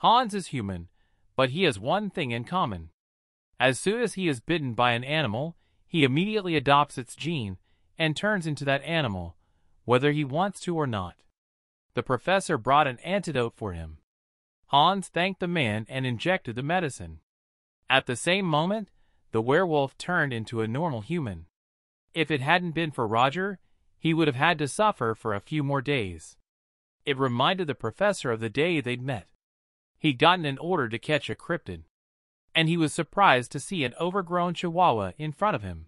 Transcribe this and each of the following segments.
Hans is human, but he has one thing in common. As soon as he is bitten by an animal, he immediately adopts its gene and turns into that animal, whether he wants to or not. The professor brought an antidote for him. Hans thanked the man and injected the medicine. At the same moment, the werewolf turned into a normal human. If it hadn't been for Roger, he would have had to suffer for a few more days. It reminded the professor of the day they'd met. He'd gotten an order to catch a cryptid, and he was surprised to see an overgrown chihuahua in front of him.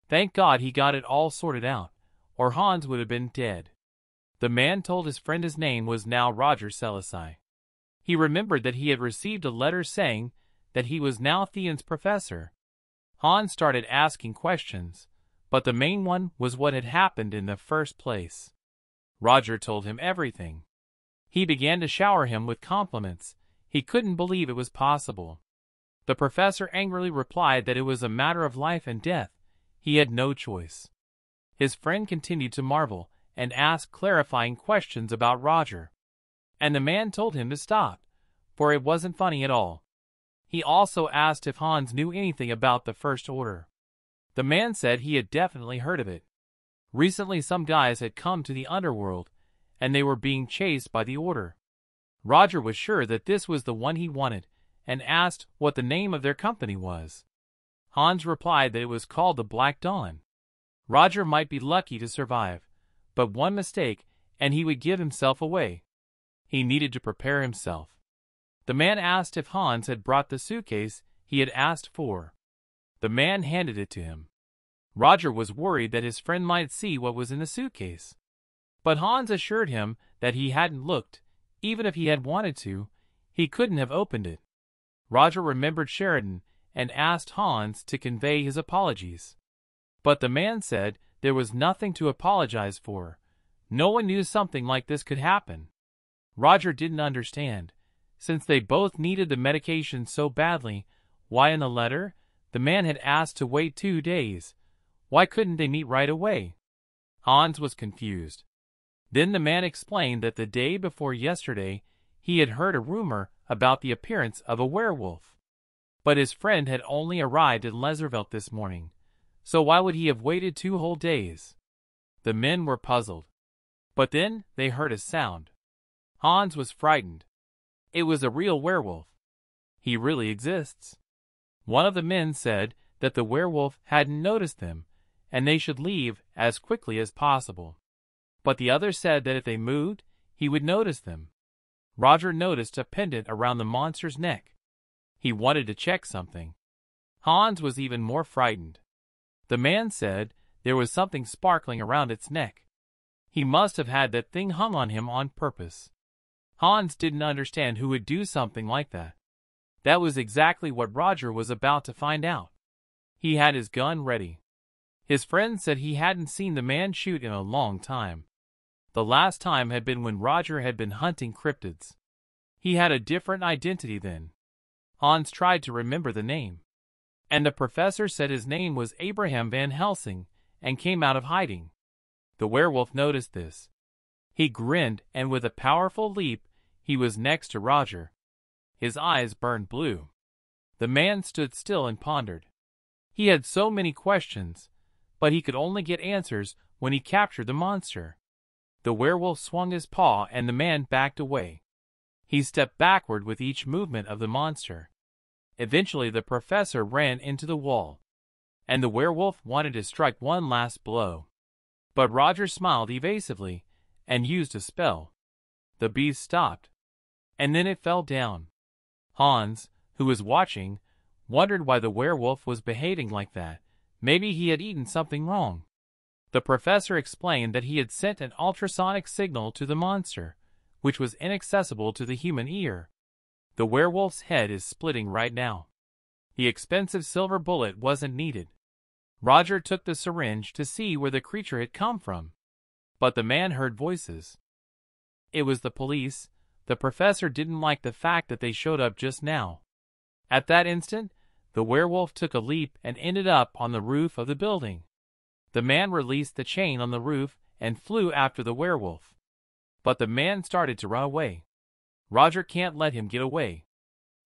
Thank God he got it all sorted out, or Hans would have been dead. The man told his friend his name was now Roger Selassie. He remembered that he had received a letter saying that he was now Theon's professor. Hans started asking questions, but the main one was what had happened in the first place. Roger told him everything. He began to shower him with compliments. He couldn't believe it was possible. The professor angrily replied that it was a matter of life and death. He had no choice. His friend continued to marvel and ask clarifying questions about Roger. And the man told him to stop, for it wasn't funny at all. He also asked if Hans knew anything about the First Order. The man said he had definitely heard of it. Recently some guys had come to the underworld, and they were being chased by the Order. Roger was sure that this was the one he wanted, and asked what the name of their company was. Hans replied that it was called the Black Dawn. Roger might be lucky to survive, but one mistake and he would give himself away. He needed to prepare himself. The man asked if Hans had brought the suitcase he had asked for. The man handed it to him. Roger was worried that his friend might see what was in the suitcase. But Hans assured him that he hadn't looked. Even if he had wanted to, he couldn't have opened it. Roger remembered Sheridan and asked Hans to convey his apologies. But the man said there was nothing to apologize for. No one knew something like this could happen. Roger didn't understand. Since they both needed the medication so badly, why in the letter the man had asked to wait 2 days? Why couldn't they meet right away? Hans was confused. Then the man explained that the day before yesterday he had heard a rumor about the appearance of a werewolf. But his friend had only arrived in Leservelt this morning, so why would he have waited 2 whole days? The men were puzzled. But then they heard a sound. Hans was frightened. It was a real werewolf. He really exists. One of the men said that the werewolf hadn't noticed them, and they should leave as quickly as possible. But the other said that if they moved, he would notice them. Roger noticed a pendant around the monster's neck. He wanted to check something. Hans was even more frightened. The man said there was something sparkling around its neck. He must have had that thing hung on him on purpose. Hans didn't understand who would do something like that. That was exactly what Roger was about to find out. He had his gun ready. His friend said he hadn't seen the man shoot in a long time. The last time had been when Roger had been hunting cryptids. He had a different identity then. Hans tried to remember the name. And the professor said his name was Abraham Van Helsing and came out of hiding. The werewolf noticed this. He grinned, and with a powerful leap, he was next to Roger. His eyes burned blue. The man stood still and pondered. He had so many questions, but he could only get answers when he captured the monster. The werewolf swung his paw and the man backed away. He stepped backward with each movement of the monster. Eventually the professor ran into the wall, and the werewolf wanted to strike one last blow. But Roger smiled evasively and used a spell. The beast stopped, and then it fell down. Hans, who was watching, wondered why the werewolf was behaving like that. Maybe he had eaten something wrong. The professor explained that he had sent an ultrasonic signal to the monster, which was inaccessible to the human ear. The werewolf's head is splitting right now. The expensive silver bullet wasn't needed. Roger took the syringe to see where the creature had come from. But the man heard voices. It was the police. The professor didn't like the fact that they showed up just now. At that instant, the werewolf took a leap and ended up on the roof of the building. The man released the chain on the roof and flew after the werewolf. But the man started to run away. Roger can't let him get away.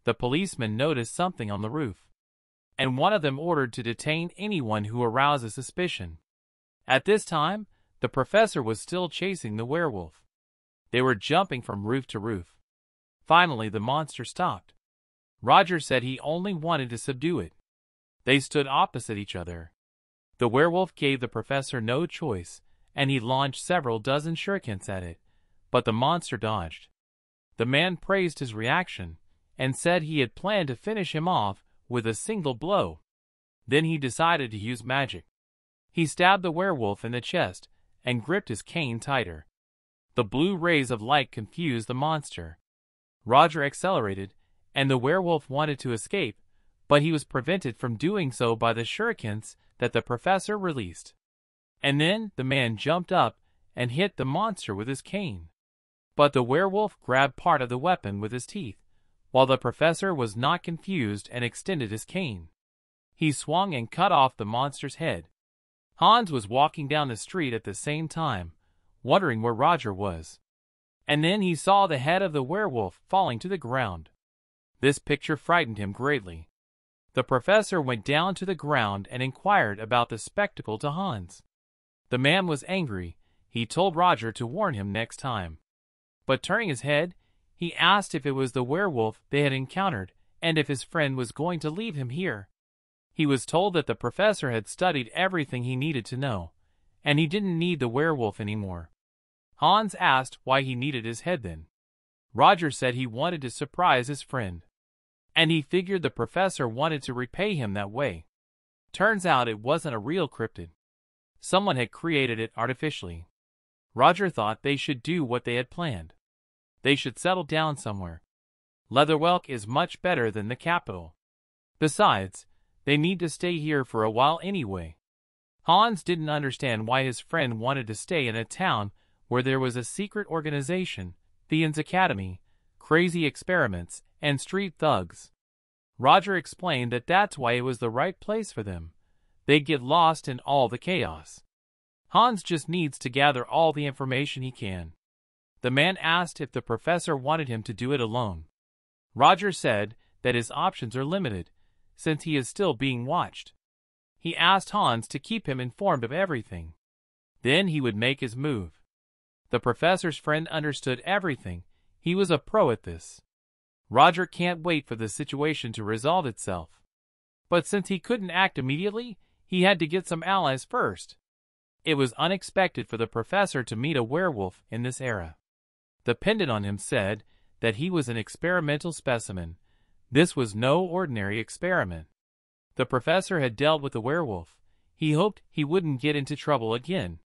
The policemen noticed something on the roof, and one of them ordered to detain anyone who arouses suspicion. At this time, the professor was still chasing the werewolf. They were jumping from roof to roof. Finally, the monster stopped. Roger said he only wanted to subdue it. They stood opposite each other. The werewolf gave the professor no choice, and he launched several dozen shurikens at it, but the monster dodged. The man praised his reaction, and said he had planned to finish him off with a single blow. Then he decided to use magic. He stabbed the werewolf in the chest and gripped his cane tighter. The blue rays of light confused the monster. Roger accelerated, and the werewolf wanted to escape, but he was prevented from doing so by the shurikens that the professor released. And then the man jumped up and hit the monster with his cane. But the werewolf grabbed part of the weapon with his teeth, while the professor was not confused and extended his cane. He swung and cut off the monster's head. Hans was walking down the street at the same time, wondering where Roger was. And then he saw the head of the werewolf falling to the ground. This picture frightened him greatly. The professor went down to the ground and inquired about the spectacle to Hans. The man was angry. He told Roger to warn him next time. But turning his head, he asked if it was the werewolf they had encountered and if his friend was going to leave him here. He was told that the professor had studied everything he needed to know, and he didn't need the werewolf anymore. Hans asked why he needed his head then. Roger said he wanted to surprise his friend, and he figured the professor wanted to repay him that way. Turns out it wasn't a real cryptid. Someone had created it artificially. Roger thought they should do what they had planned. They should settle down somewhere. Leatherwelk is much better than the capital. Besides, they need to stay here for a while anyway. Hans didn't understand why his friend wanted to stay in a town where there was a secret organization, Theon's Academy, crazy experiments, and street thugs. Roger explained that that's why it was the right place for them. They'd get lost in all the chaos. Hans just needs to gather all the information he can. The man asked if the professor wanted him to do it alone. Roger said that his options are limited, since he is still being watched. He asked Hans to keep him informed of everything. Then he would make his move. The professor's friend understood everything. He was a pro at this. Roger can't wait for the situation to resolve itself. But since he couldn't act immediately, he had to get some allies first. It was unexpected for the professor to meet a werewolf in this era. The pendant on him said that he was an experimental specimen. This was no ordinary experiment. The professor had dealt with the werewolf. He hoped he wouldn't get into trouble again.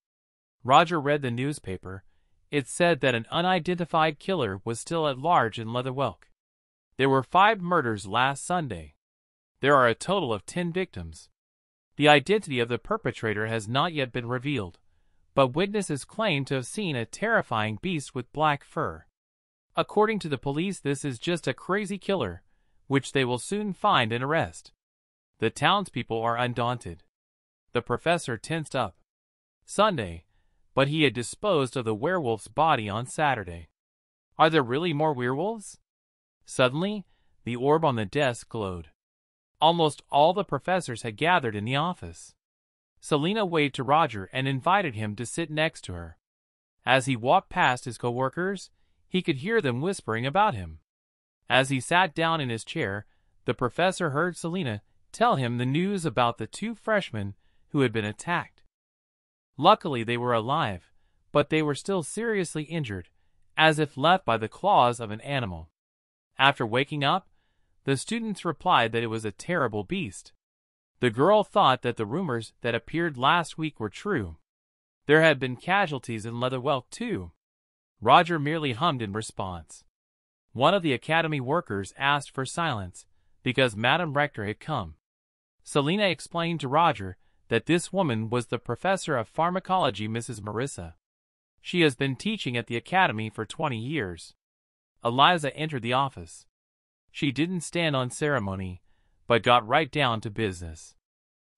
Roger read the newspaper. It said that an unidentified killer was still at large in Leatherwelk. There were 5 murders last Sunday. There are a total of 10 victims. The identity of the perpetrator has not yet been revealed, but witnesses claim to have seen a terrifying beast with black fur. According to the police, this is just a crazy killer, which they will soon find and arrest. The townspeople are undaunted. The professor tensed up. Sunday, but he had disposed of the werewolf's body on Saturday. Are there really more werewolves? Suddenly, the orb on the desk glowed. Almost all the professors had gathered in the office. Selina waved to Roger and invited him to sit next to her. As he walked past his co-workers, he could hear them whispering about him. As he sat down in his chair, the professor heard Selina tell him the news about the 2 freshmen who had been attacked. Luckily they were alive, but they were still seriously injured, as if left by the claws of an animal. After waking up, the students replied that it was a terrible beast. The girl thought that the rumors that appeared last week were true. There had been casualties in Leatherwelk too. Roger merely hummed in response. One of the academy workers asked for silence, because Madame Rector had come. Selina explained to Roger that this woman was the professor of pharmacology, Mrs. Marissa. She has been teaching at the academy for 20 years. Eliza entered the office. She didn't stand on ceremony, but got right down to business.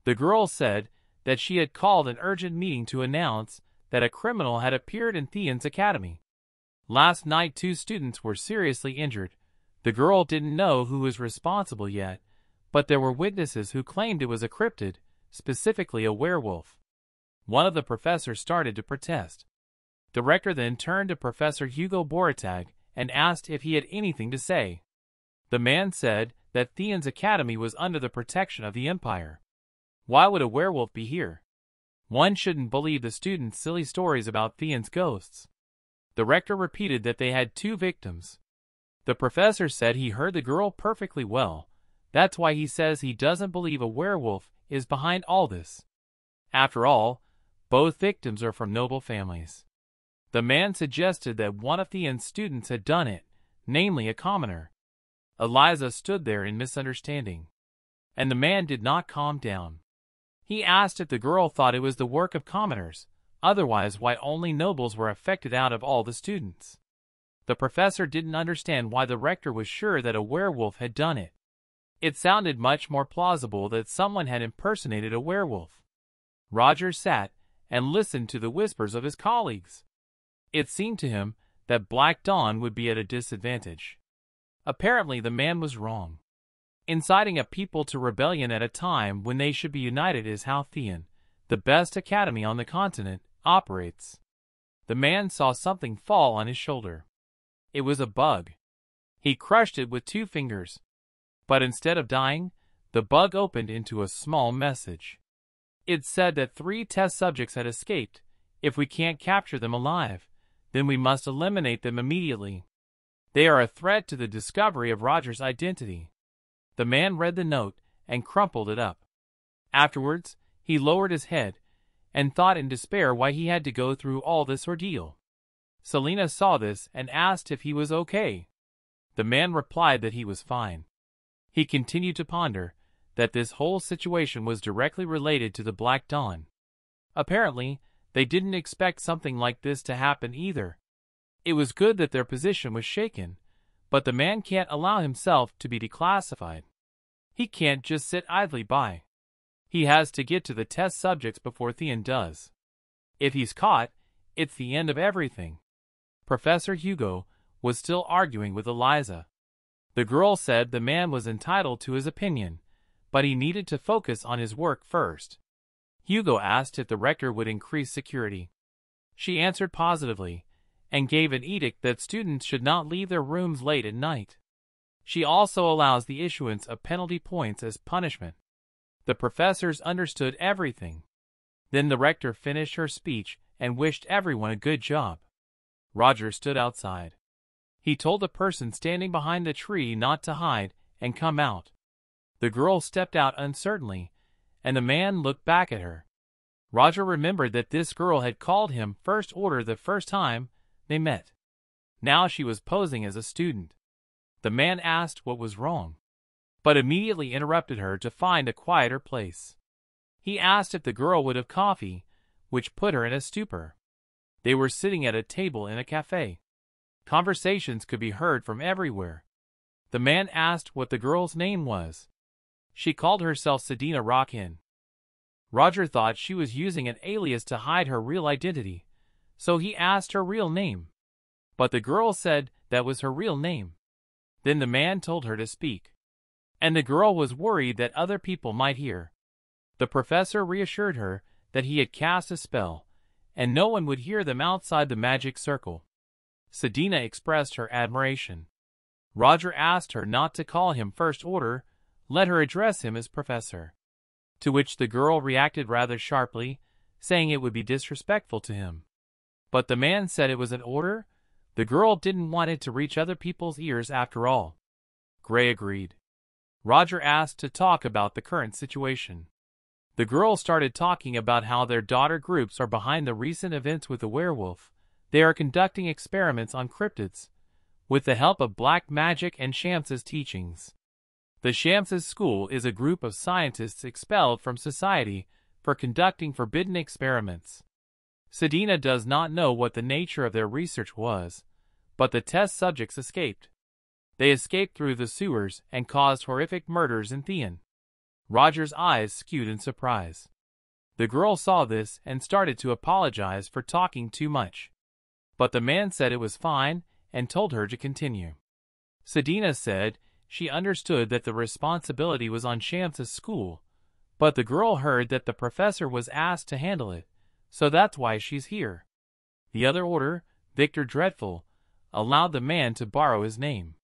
The girl said that she had called an urgent meeting to announce that a criminal had appeared in Theon's Academy. Last night 2 students were seriously injured. The girl didn't know who was responsible yet, but there were witnesses who claimed it was a cryptid, specifically a werewolf. One of the professors started to protest. The rector then turned to Professor Hugo Boratag and asked if he had anything to say. The man said that Theon's academy was under the protection of the Empire. Why would a werewolf be here? One shouldn't believe the students' silly stories about Theon's ghosts. The rector repeated that they had 2 victims. The professor said he heard the girl perfectly well. That's why he says he doesn't believe a werewolf is behind all this. After all, both victims are from noble families. The man suggested that one of Theon's students had done it, namely a commoner. Eliza stood there in misunderstanding. And the man did not calm down. He asked if the girl thought it was the work of commoners, otherwise why only nobles were affected out of all the students. The professor didn't understand why the rector was sure that a werewolf had done it. It sounded much more plausible that someone had impersonated a werewolf. Roger sat and listened to the whispers of his colleagues. It seemed to him that Black Dawn would be at a disadvantage. Apparently the man was wrong. Inciting a people to rebellion at a time when they should be united is how Theon, the best academy on the continent, operates. The man saw something fall on his shoulder. It was a bug. He crushed it with 2 fingers. But instead of dying, the bug opened into a small message. It said that 3 test subjects had escaped. If we can't capture them alive, then we must eliminate them immediately. They are a threat to the discovery of Roger's identity. The man read the note and crumpled it up. Afterwards, he lowered his head and thought in despair why he had to go through all this ordeal. Selena saw this and asked if he was okay. The man replied that he was fine. He continued to ponder that this whole situation was directly related to the Black Dawn. Apparently, they didn't expect something like this to happen either. It was good that their position was shaken, but the man can't allow himself to be declassified. He can't just sit idly by. He has to get to the test subjects before Theon does. If he's caught, it's the end of everything. Professor Hugo was still arguing with Eliza. The girl said the man was entitled to his opinion, but he needed to focus on his work first. Hugo asked if the rector would increase security. She answered positively, and gave an edict that students should not leave their rooms late at night. She also allows the issuance of penalty points as punishment. The professors understood everything. Then the rector finished her speech and wished everyone a good job. Roger stood outside. He told the person standing behind the tree not to hide and come out. The girl stepped out uncertainly, and the man looked back at her. Roger remembered that this girl had called him First Order the first time they met. Now she was posing as a student. The man asked what was wrong, but immediately interrupted her to find a quieter place. He asked if the girl would have coffee, which put her in a stupor. They were sitting at a table in a cafe. Conversations could be heard from everywhere. The man asked what the girl's name was. She called herself Sedina Rockin. Roger thought she was using an alias to hide her real identity, so he asked her real name. But the girl said that was her real name. Then the man told her to speak. And the girl was worried that other people might hear. The professor reassured her that he had cast a spell, and no one would hear them outside the magic circle. Sedina expressed her admiration. Roger asked her not to call him First Order, let her address him as Professor. To which the girl reacted rather sharply, saying it would be disrespectful to him. But the man said it was an order. The girl didn't want it to reach other people's ears after all. Gray agreed. Roger asked to talk about the current situation. The girl started talking about how their daughter groups are behind the recent events with the werewolf. They are conducting experiments on cryptids, with the help of black magic and Shams's teachings. The Shams's school is a group of scientists expelled from society for conducting forbidden experiments. Sedina does not know what the nature of their research was, but the test subjects escaped. They escaped through the sewers and caused horrific murders in Theon. Roger's eyes skewed in surprise. The girl saw this and started to apologize for talking too much. but the man said it was fine and told her to continue. Sedina said she understood that the responsibility was on Shamsa's school, but the girl heard that the professor was asked to handle it, so that's why she's here. The other order, Victor Dreadful, allowed the man to borrow his name.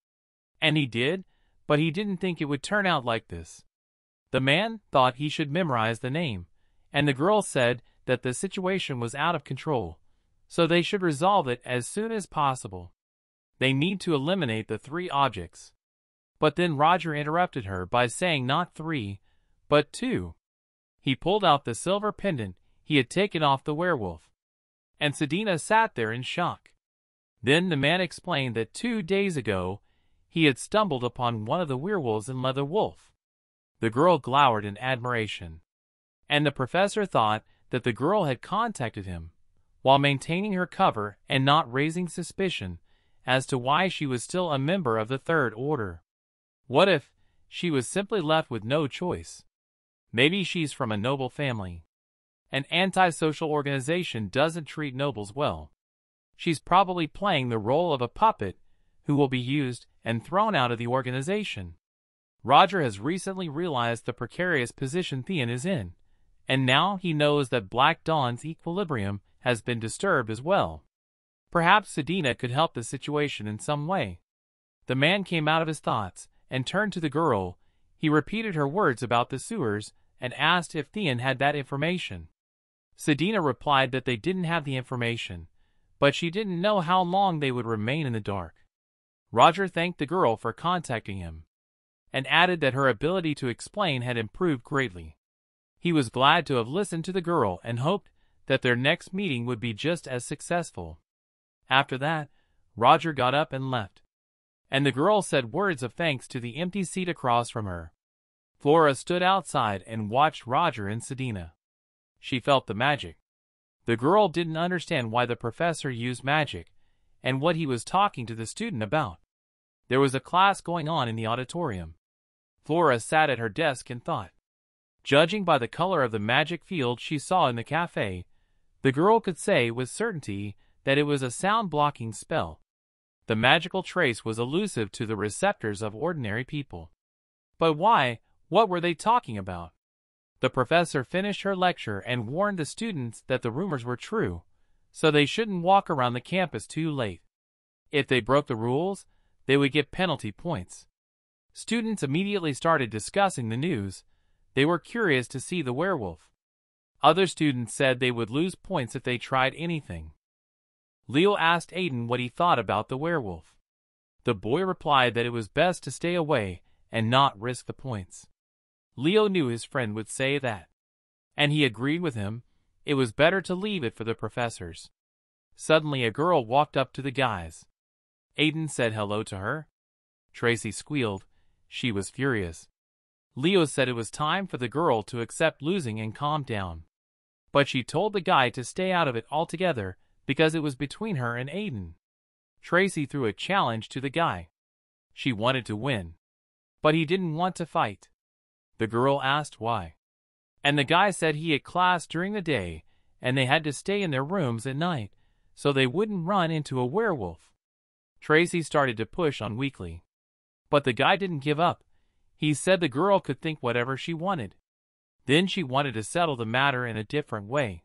And he did, but he didn't think it would turn out like this. The man thought he should memorize the name, and the girl said that the situation was out of control, so they should resolve it as soon as possible. They need to eliminate the 3 objects. But then Roger interrupted her by saying not 3, but 2. He pulled out the silver pendant he had taken off the werewolf, and Sedina sat there in shock. Then the man explained that 2 days ago he had stumbled upon one of the werewolves in Leather Wolf. The girl glowered in admiration, and the professor thought that the girl had contacted him, while maintaining her cover and not raising suspicion as to why she was still a member of the Third Order. What if she was simply left with no choice? Maybe she's from a noble family. An antisocial organization doesn't treat nobles well. She's probably playing the role of a puppet who will be used and thrown out of the organization. Roger has recently realized the precarious position Theon is in, and now he knows that Black Dawn's equilibrium has been disturbed as well. Perhaps Sedina could help the situation in some way. The man came out of his thoughts and turned to the girl. He repeated her words about the sewers and asked if Theon had that information. Sedina replied that they didn't have the information, but she didn't know how long they would remain in the dark. Roger thanked the girl for contacting him, and added that her ability to explain had improved greatly. He was glad to have listened to the girl and hoped that their next meeting would be just as successful. After that, Roger got up and left, and the girl said words of thanks to the empty seat across from her. Flora stood outside and watched Roger and Sedina. She felt the magic. The girl didn't understand why the professor used magic and what he was talking to the student about. There was a class going on in the auditorium. Flora sat at her desk and thought. Judging by the color of the magic field she saw in the cafe, the girl could say with certainty that it was a sound-blocking spell. The magical trace was elusive to the receptors of ordinary people. But why? What were they talking about? The professor finished her lecture and warned the students that the rumors were true, so they shouldn't walk around the campus too late. If they broke the rules, they would get penalty points. Students immediately started discussing the news. They were curious to see the werewolf. Other students said they would lose points if they tried anything. Leo asked Aiden what he thought about the werewolf. The boy replied that it was best to stay away and not risk the points. Leo knew his friend would say that, and he agreed with him. It was better to leave it for the professors. Suddenly a girl walked up to the guys. Aiden said hello to her. Tracy squealed. She was furious. Leo said it was time for the girl to accept losing and calm down. But she told the guy to stay out of it altogether because it was between her and Aiden. Tracy threw a challenge to the guy. She wanted to win, but he didn't want to fight. The girl asked why, and the guy said he had class during the day and they had to stay in their rooms at night so they wouldn't run into a werewolf. Tracy started to push on weakly, but the guy didn't give up. He said the girl could think whatever she wanted. Then she wanted to settle the matter in a different way.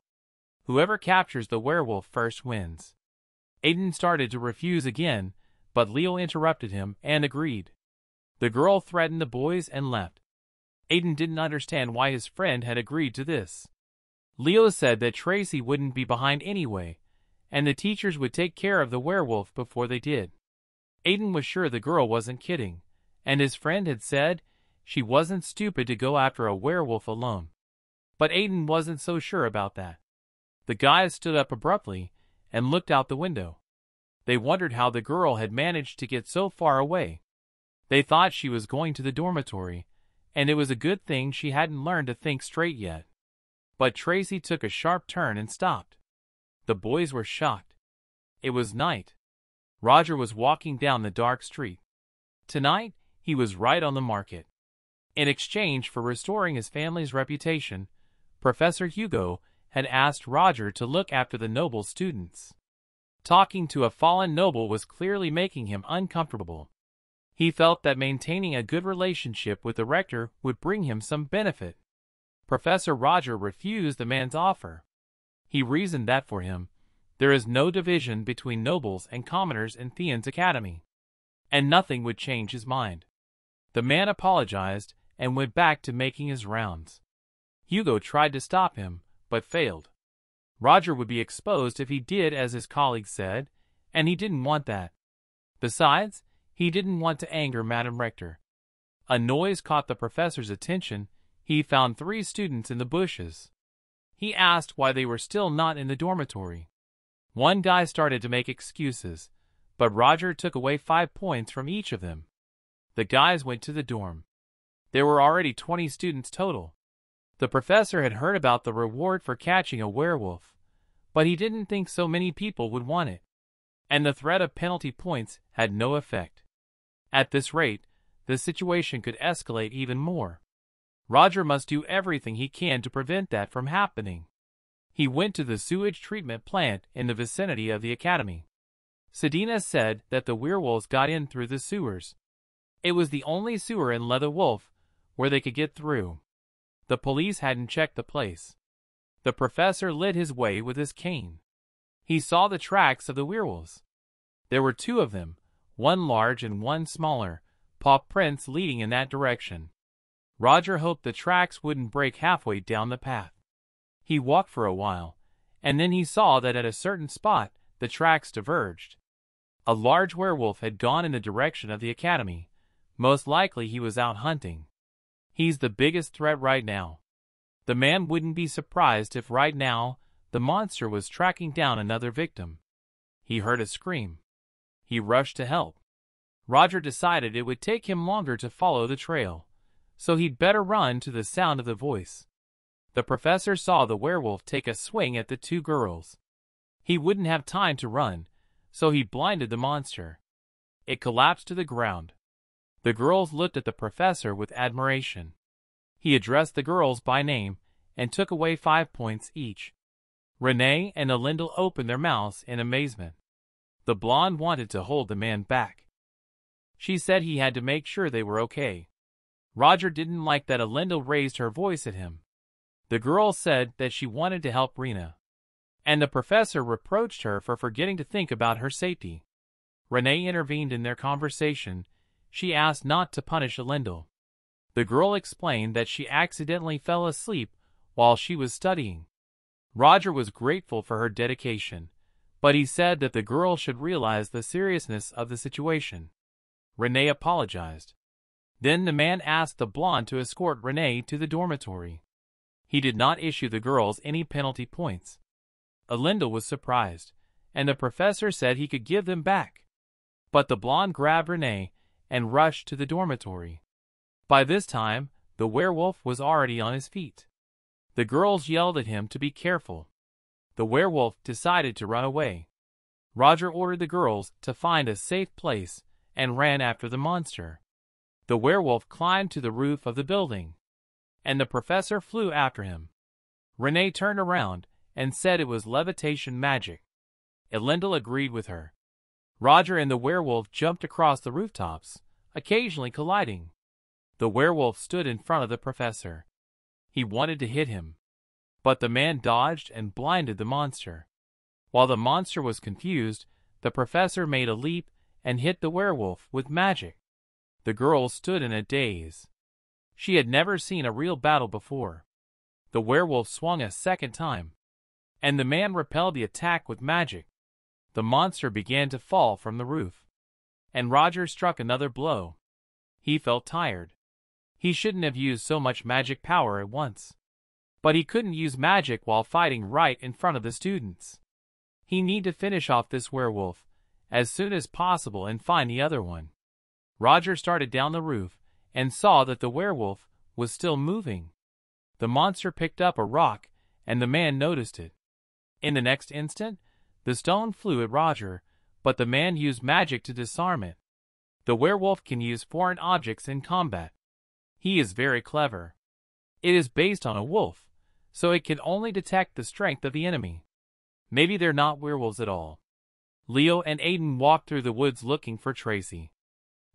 Whoever captures the werewolf first wins. Aiden started to refuse again, but Leo interrupted him and agreed. The girl threatened the boys and left. Aiden didn't understand why his friend had agreed to this. Leo said that Tracy wouldn't be behind anyway, and the teachers would take care of the werewolf before they did. Aiden was sure the girl wasn't kidding, and his friend had said she wasn't stupid to go after a werewolf alone. But Aiden wasn't so sure about that. The guys stood up abruptly and looked out the window. They wondered how the girl had managed to get so far away. They thought she was going to the dormitory, and it was a good thing she hadn't learned to think straight yet. But Tracy took a sharp turn and stopped. The boys were shocked. It was night. Roger was walking down the dark street. Tonight, he was right on the market. In exchange for restoring his family's reputation, Professor Hugo had asked Roger to look after the noble students. Talking to a fallen noble was clearly making him uncomfortable. He felt that maintaining a good relationship with the rector would bring him some benefit. Professor Roger refused the man's offer. He reasoned that for him, there is no division between nobles and commoners in Theon's academy, and nothing would change his mind. The man apologized and went back to making his rounds. Hugo tried to stop him, but failed. Roger would be exposed if he did as his colleagues said, and he didn't want that. Besides, he didn't want to anger Madame Rector. A noise caught the professor's attention. He found 3 students in the bushes. He asked why they were still not in the dormitory. One guy started to make excuses, but Roger took away 5 points from each of them. The guys went to the dorm. There were already 20 students total. The professor had heard about the reward for catching a werewolf, but he didn't think so many people would want it, and the threat of penalty points had no effect. At this rate, the situation could escalate even more. Roger must do everything he can to prevent that from happening. He went to the sewage treatment plant in the vicinity of the academy. Sedina said that the werewolves got in through the sewers. It was the only sewer in Leatherwolf where they could get through. The police hadn't checked the place. The professor led his way with his cane. He saw the tracks of the werewolves. There were 2 of them, one large and one smaller, paw prints leading in that direction. Roger hoped the tracks wouldn't break halfway down the path. He walked for a while, and then he saw that at a certain spot the tracks diverged. A large werewolf had gone in the direction of the academy. Most likely he was out hunting. He's the biggest threat right now. The man wouldn't be surprised if right now the monster was tracking down another victim. He heard a scream. He rushed to help. Roger decided it would take him longer to follow the trail, so he'd better run to the sound of the voice. The professor saw the werewolf take a swing at the 2 girls. He wouldn't have time to run, so he blinded the monster. It collapsed to the ground. The girls looked at the professor with admiration. He addressed the girls by name and took away 5 points each. Renee and Elendil opened their mouths in amazement. The blonde wanted to hold the man back. She said he had to make sure they were okay. Roger didn't like that Elendil raised her voice at him. The girl said that she wanted to help Rena, and the professor reproached her for forgetting to think about her safety. Renee intervened in their conversation. She asked not to punish Elendil. The girl explained that she accidentally fell asleep while she was studying. Roger was grateful for her dedication, but he said that the girl should realize the seriousness of the situation. Renee apologized. Then the man asked the blonde to escort Renee to the dormitory. He did not issue the girls any penalty points. Elendil was surprised, and the professor said he could give them back. But the blonde grabbed Renee and rushed to the dormitory. By this time, the werewolf was already on his feet. The girls yelled at him to be careful. The werewolf decided to run away. Roger ordered the girls to find a safe place and ran after the monster. The werewolf climbed to the roof of the building, and the professor flew after him. Renee turned around and said it was levitation magic. Elendil agreed with her. Roger and the werewolf jumped across the rooftops, occasionally colliding. The werewolf stood in front of the professor. He wanted to hit him, but the man dodged and blinded the monster. While the monster was confused, the professor made a leap and hit the werewolf with magic. The girl stood in a daze. She had never seen a real battle before. The werewolf swung a second time, and the man repelled the attack with magic. The monster began to fall from the roof, and Roger struck another blow. He felt tired. He shouldn't have used so much magic power at once. But he couldn't use magic while fighting right in front of the students. He needed to finish off this werewolf as soon as possible and find the other one. Roger started down the roof and saw that the werewolf was still moving. The monster picked up a rock, and the man noticed it. In the next instant, the stone flew at Roger, but the man used magic to disarm it. The werewolf can use foreign objects in combat. He is very clever. It is based on a wolf, so it can only detect the strength of the enemy. Maybe they're not werewolves at all. Leo and Aiden walked through the woods looking for Tracy.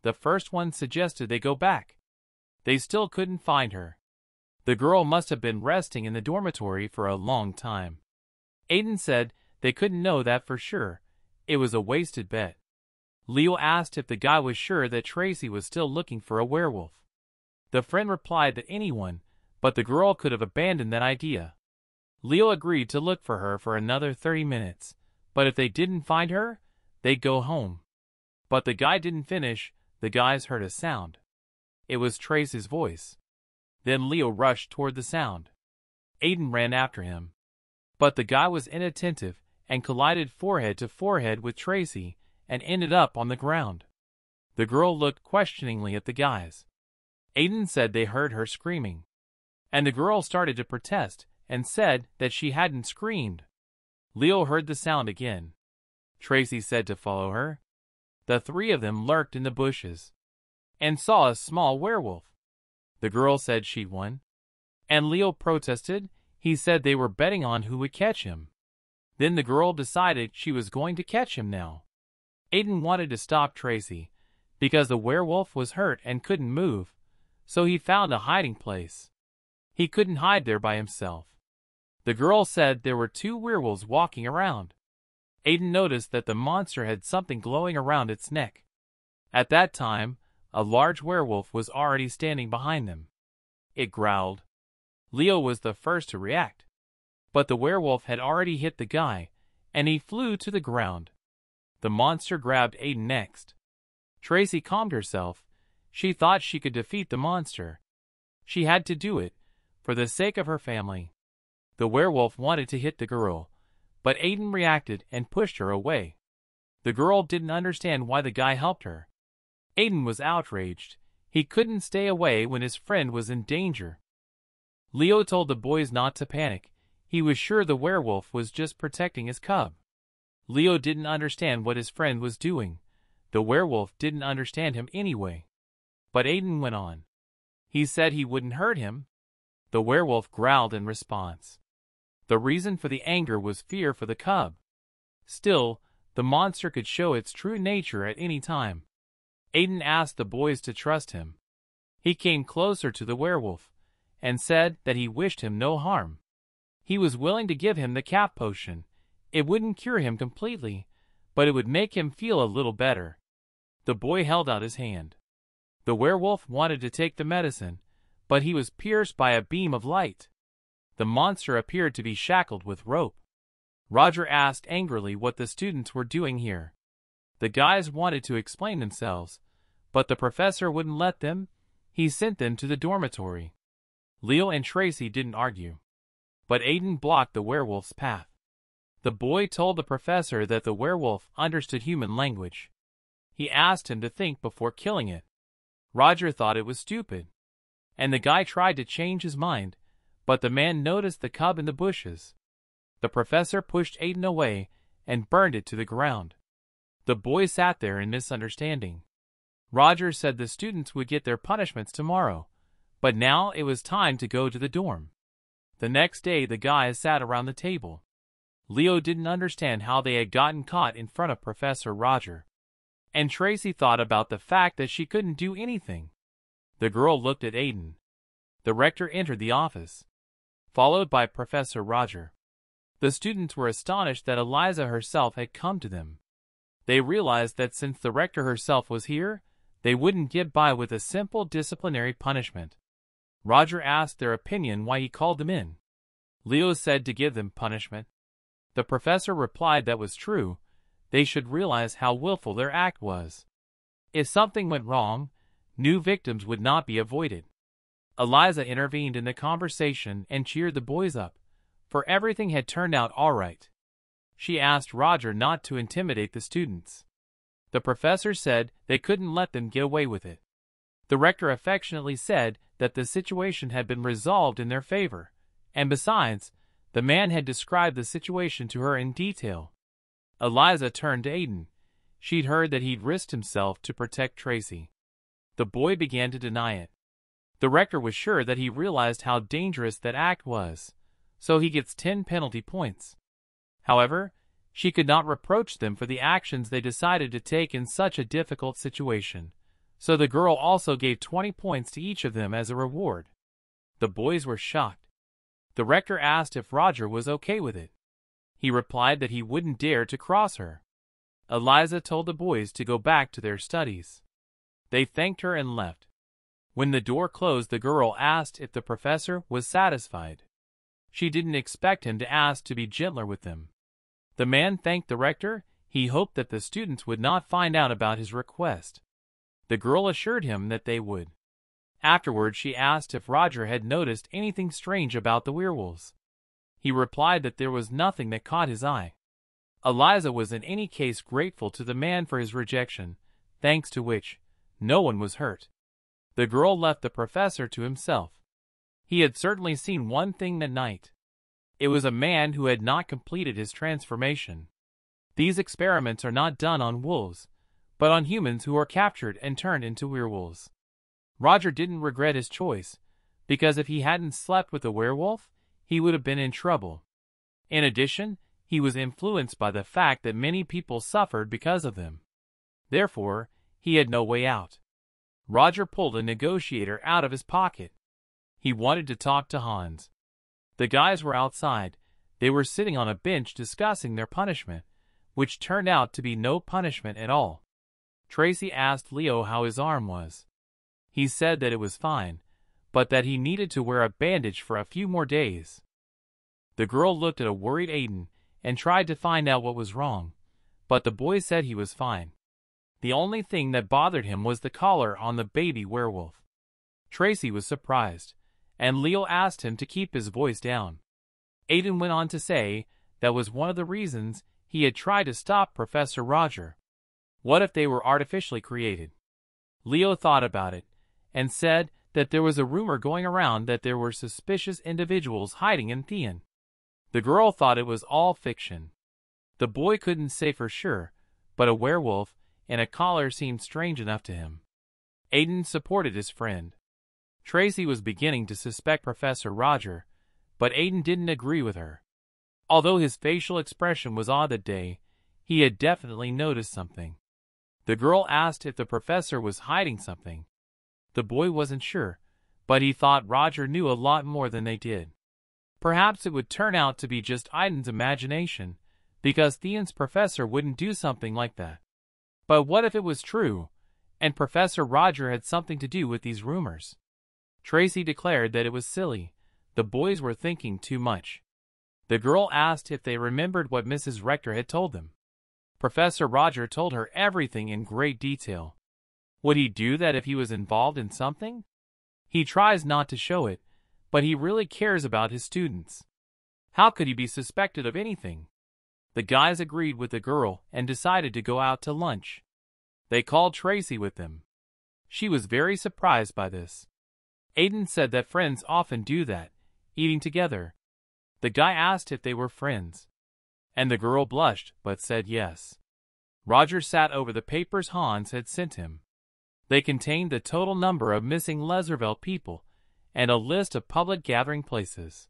The first one suggested they go back. They still couldn't find her. The girl must have been resting in the dormitory for a long time. Aiden said they couldn't know that for sure. It was a wasted bet. Leo asked if the guy was sure that Tracy was still looking for a werewolf. The friend replied that anyone, but the girl could have abandoned that idea. Leo agreed to look for her for another 30 minutes, but if they didn't find her, they'd go home. But the guy didn't finish. The guys heard a sound. It was Tracy's voice. Then Leo rushed toward the sound. Aiden ran after him. But the guy was inattentive and collided forehead to forehead with Tracy and ended up on the ground. The girl looked questioningly at the guys. Aiden said they heard her screaming. And the girl started to protest and said that she hadn't screamed. Leo heard the sound again. Tracy said to follow her. The three of them lurked in the bushes and saw a small werewolf. The girl said she'd won. And Leo protested. He said they were betting on who would catch him. Then the girl decided she was going to catch him now. Aiden wanted to stop Tracy because the werewolf was hurt and couldn't move, so he found a hiding place. He couldn't hide there by himself. The girl said there were two werewolves walking around. Aiden noticed that the monster had something glowing around its neck. At that time, a large werewolf was already standing behind them. It growled. Leo was the first to react. But the werewolf had already hit the guy, and he flew to the ground. The monster grabbed Aiden next. Tracy calmed herself. She thought she could defeat the monster. She had to do it, for the sake of her family. The werewolf wanted to hit the girl, but Aiden reacted and pushed her away. The girl didn't understand why the guy helped her. Aiden was outraged. He couldn't stay away when his friend was in danger. Leo told the boys not to panic. He was sure the werewolf was just protecting his cub. Leo didn't understand what his friend was doing. The werewolf didn't understand him anyway. But Aiden went on. He said he wouldn't hurt him. The werewolf growled in response. The reason for the anger was fear for the cub. Still, the monster could show its true nature at any time. Aiden asked the boys to trust him. He came closer to the werewolf and said that he wished him no harm. He was willing to give him the cap potion. It wouldn't cure him completely, but it would make him feel a little better. The boy held out his hand. The werewolf wanted to take the medicine, but he was pierced by a beam of light. The monster appeared to be shackled with rope. Roger asked angrily what the students were doing here. The guys wanted to explain themselves, but the professor wouldn't let them. He sent them to the dormitory. Leo and Tracy didn't argue, but Aiden blocked the werewolf's path. The boy told the professor that the werewolf understood human language. He asked him to think before killing it. Roger thought it was stupid, and the guy tried to change his mind, but the man noticed the cub in the bushes. The professor pushed Aiden away and burned it to the ground. The boy sat there in misunderstanding. Roger said the students would get their punishments tomorrow, but now it was time to go to the dorm. The next day the guys sat around the table. Leo didn't understand how they had gotten caught in front of Professor Roger, and Tracy thought about the fact that she couldn't do anything. The girl looked at Aiden. The rector entered the office, followed by Professor Roger. The students were astonished that Eliza herself had come to them. They realized that since the rector herself was here, they wouldn't get by with a simple disciplinary punishment. Roger asked their opinion why he called them in. Leo said to give them punishment. The professor replied that was true. They should realize how willful their act was. If something went wrong, new victims would not be avoided. Eliza intervened in the conversation and cheered the boys up, for everything had turned out all right. She asked Roger not to intimidate the students. The professor said they couldn't let them get away with it. The rector affectionately said that the situation had been resolved in their favor, and besides, the man had described the situation to her in detail. Eliza turned to Aiden. She'd heard that he'd risked himself to protect Tracy. The boy began to deny it. The rector was sure that he realized how dangerous that act was, so he gets 10 penalty points. However, She could not reproach them for the actions they decided to take in such a difficult situation, so the girl also gave 20 points to each of them as a reward. The boys were shocked. The rector asked if Roger was okay with it. He replied that he wouldn't dare to cross her. Eliza told the boys to go back to their studies. They thanked her and left. When the door closed, the girl asked if the professor was satisfied. She didn't expect him to ask to be gentler with them. The man thanked the rector. He hoped that the students would not find out about his request. The girl assured him that they would. Afterwards, she asked if Roger had noticed anything strange about the werewolves. He replied that there was nothing that caught his eye. Eliza was in any case grateful to the man for his rejection, thanks to which no one was hurt. The girl left the professor to himself. He had certainly seen one thing that night. It was a man who had not completed his transformation. These experiments are not done on wolves, but on humans who are captured and turned into werewolves. Roger didn't regret his choice, because if he hadn't slept with a werewolf, he would have been in trouble. In addition, he was influenced by the fact that many people suffered because of them. Therefore, he had no way out. Roger pulled a negotiator out of his pocket. He wanted to talk to Hans. The guys were outside. They were sitting on a bench discussing their punishment, which turned out to be no punishment at all. Tracy asked Leo how his arm was. He said that it was fine, but that he needed to wear a bandage for a few more days. The girl looked at a worried Aiden and tried to find out what was wrong, but the boy said he was fine. The only thing that bothered him was the collar on the baby werewolf. Tracy was surprised, and Leo asked him to keep his voice down. Aiden went on to say that was one of the reasons he had tried to stop Professor Roger. What if they were artificially created? Leo thought about it, and said that there was a rumor going around that there were suspicious individuals hiding in Theon. The girl thought it was all fiction. The boy couldn't say for sure, but a werewolf and a collar seemed strange enough to him. Aiden supported his friend. Tracy was beginning to suspect Professor Roger, but Aiden didn't agree with her. Although his facial expression was odd that day, he had definitely noticed something. The girl asked if the professor was hiding something. The boy wasn't sure, but he thought Roger knew a lot more than they did. Perhaps it would turn out to be just Aiden's imagination, because Theon's professor wouldn't do something like that. But what if it was true, and Professor Roger had something to do with these rumors? Tracy declared that it was silly. The boys were thinking too much. The girl asked if they remembered what Mrs. Rector had told them. Professor Roger told her everything in great detail. Would he do that if he was involved in something? He tries not to show it, but he really cares about his students. How could he be suspected of anything? The guys agreed with the girl and decided to go out to lunch. They called Tracy with them. She was very surprised by this. Aiden said that friends often do that, eating together. The guy asked if they were friends, and the girl blushed but said yes. Roger sat over the papers Hans had sent him. They contained the total number of missing Leserville people and a list of public gathering places.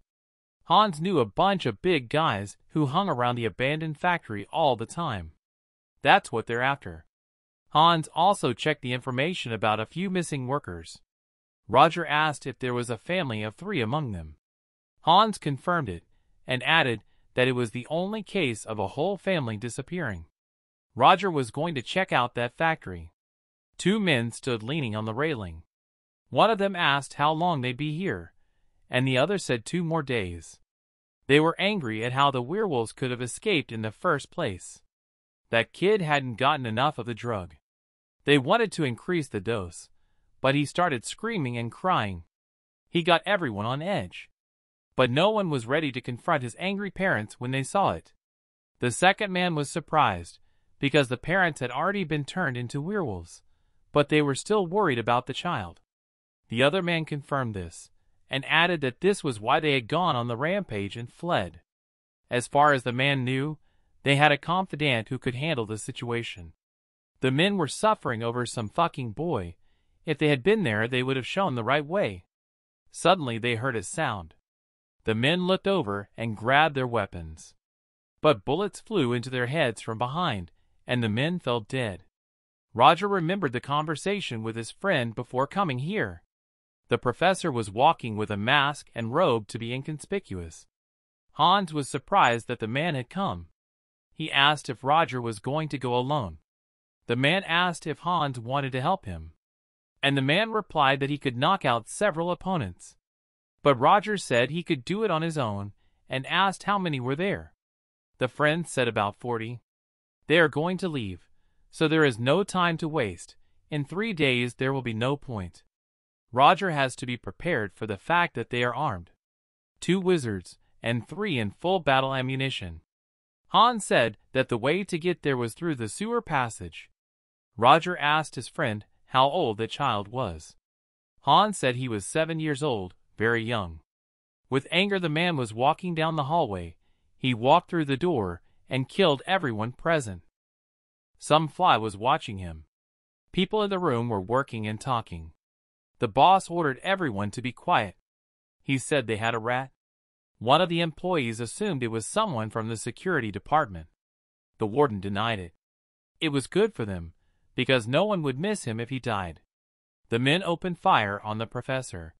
Hans knew a bunch of big guys who hung around the abandoned factory all the time. That's what they're after. Hans also checked the information about a few missing workers. Roger asked if there was a family of 3 among them. Hans confirmed it and added that it was the only case of a whole family disappearing. Roger was going to check out that factory. 2 men stood leaning on the railing. One of them asked how long they'd be here, and the other said 2 more days. They were angry at how the werewolves could have escaped in the first place. That kid hadn't gotten enough of the drug. They wanted to increase the dose, but he started screaming and crying. He got everyone on edge. But no one was ready to confront his angry parents when they saw it. The second man was surprised, because the parents had already been turned into werewolves, but they were still worried about the child. The other man confirmed this, and added that this was why they had gone on the rampage and fled. As far as the man knew, they had a confidant who could handle the situation. The men were suffering over some fucking boy. If they had been there, they would have shown the right way. Suddenly they heard a sound. The men looked over and grabbed their weapons. but bullets flew into their heads from behind, and the men fell dead. Roger remembered the conversation with his friend before coming here. The professor was walking with a mask and robe to be inconspicuous. Hans was surprised that the man had come. He asked if Roger was going to go alone. The man asked if Hans wanted to help him, and the man replied that he could knock out several opponents. But Roger said he could do it on his own and asked how many were there. The friend said about 40. They are going to leave, so there is no time to waste. In 3 days there will be no point. Roger has to be prepared for the fact that they are armed. 2 wizards and 3 in full battle ammunition. Hans said that the way to get there was through the sewer passage. Roger asked his friend how old the child was. Hans said he was 7 years old, very young. With anger, the man was walking down the hallway. He walked through the door and killed everyone present. Some fly was watching him. People in the room were working and talking. The boss ordered everyone to be quiet. He said they had a rat. One of the employees assumed it was someone from the security department. The warden denied it. It was good for them, because no one would miss him if he died. The men opened fire on the professor,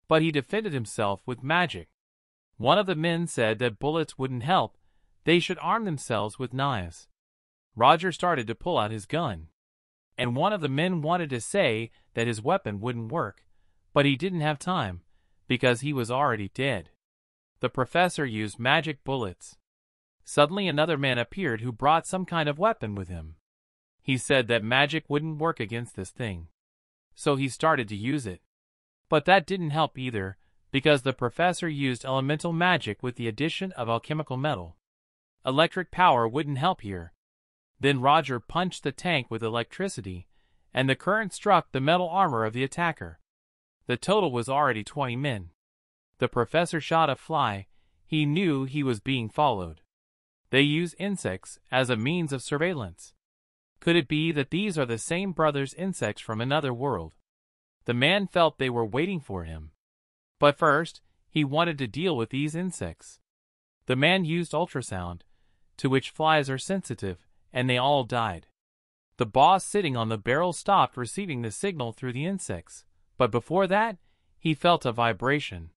but he defended himself with magic. One of the men said that bullets wouldn't help, they should arm themselves with knives. Roger started to pull out his gun, and one of the men wanted to say that his weapon wouldn't work, but he didn't have time, because he was already dead. The professor used magic bullets. Suddenly another man appeared who brought some kind of weapon with him. He said that magic wouldn't work against this thing, so he started to use it. But that didn't help either, because the professor used elemental magic with the addition of alchemical metal. Electric power wouldn't help here. Then Roger punched the tank with electricity, and the current struck the metal armor of the attacker. The total was already 20 men. The professor shot a fly. He knew he was being followed. They use insects as a means of surveillance. Could it be that these are the same brothers insects from another world? The man felt they were waiting for him. But first, he wanted to deal with these insects. The man used ultrasound, to which flies are sensitive, and they all died. The boss sitting on the barrel stopped receiving the signal through the insects, but before that, he felt a vibration.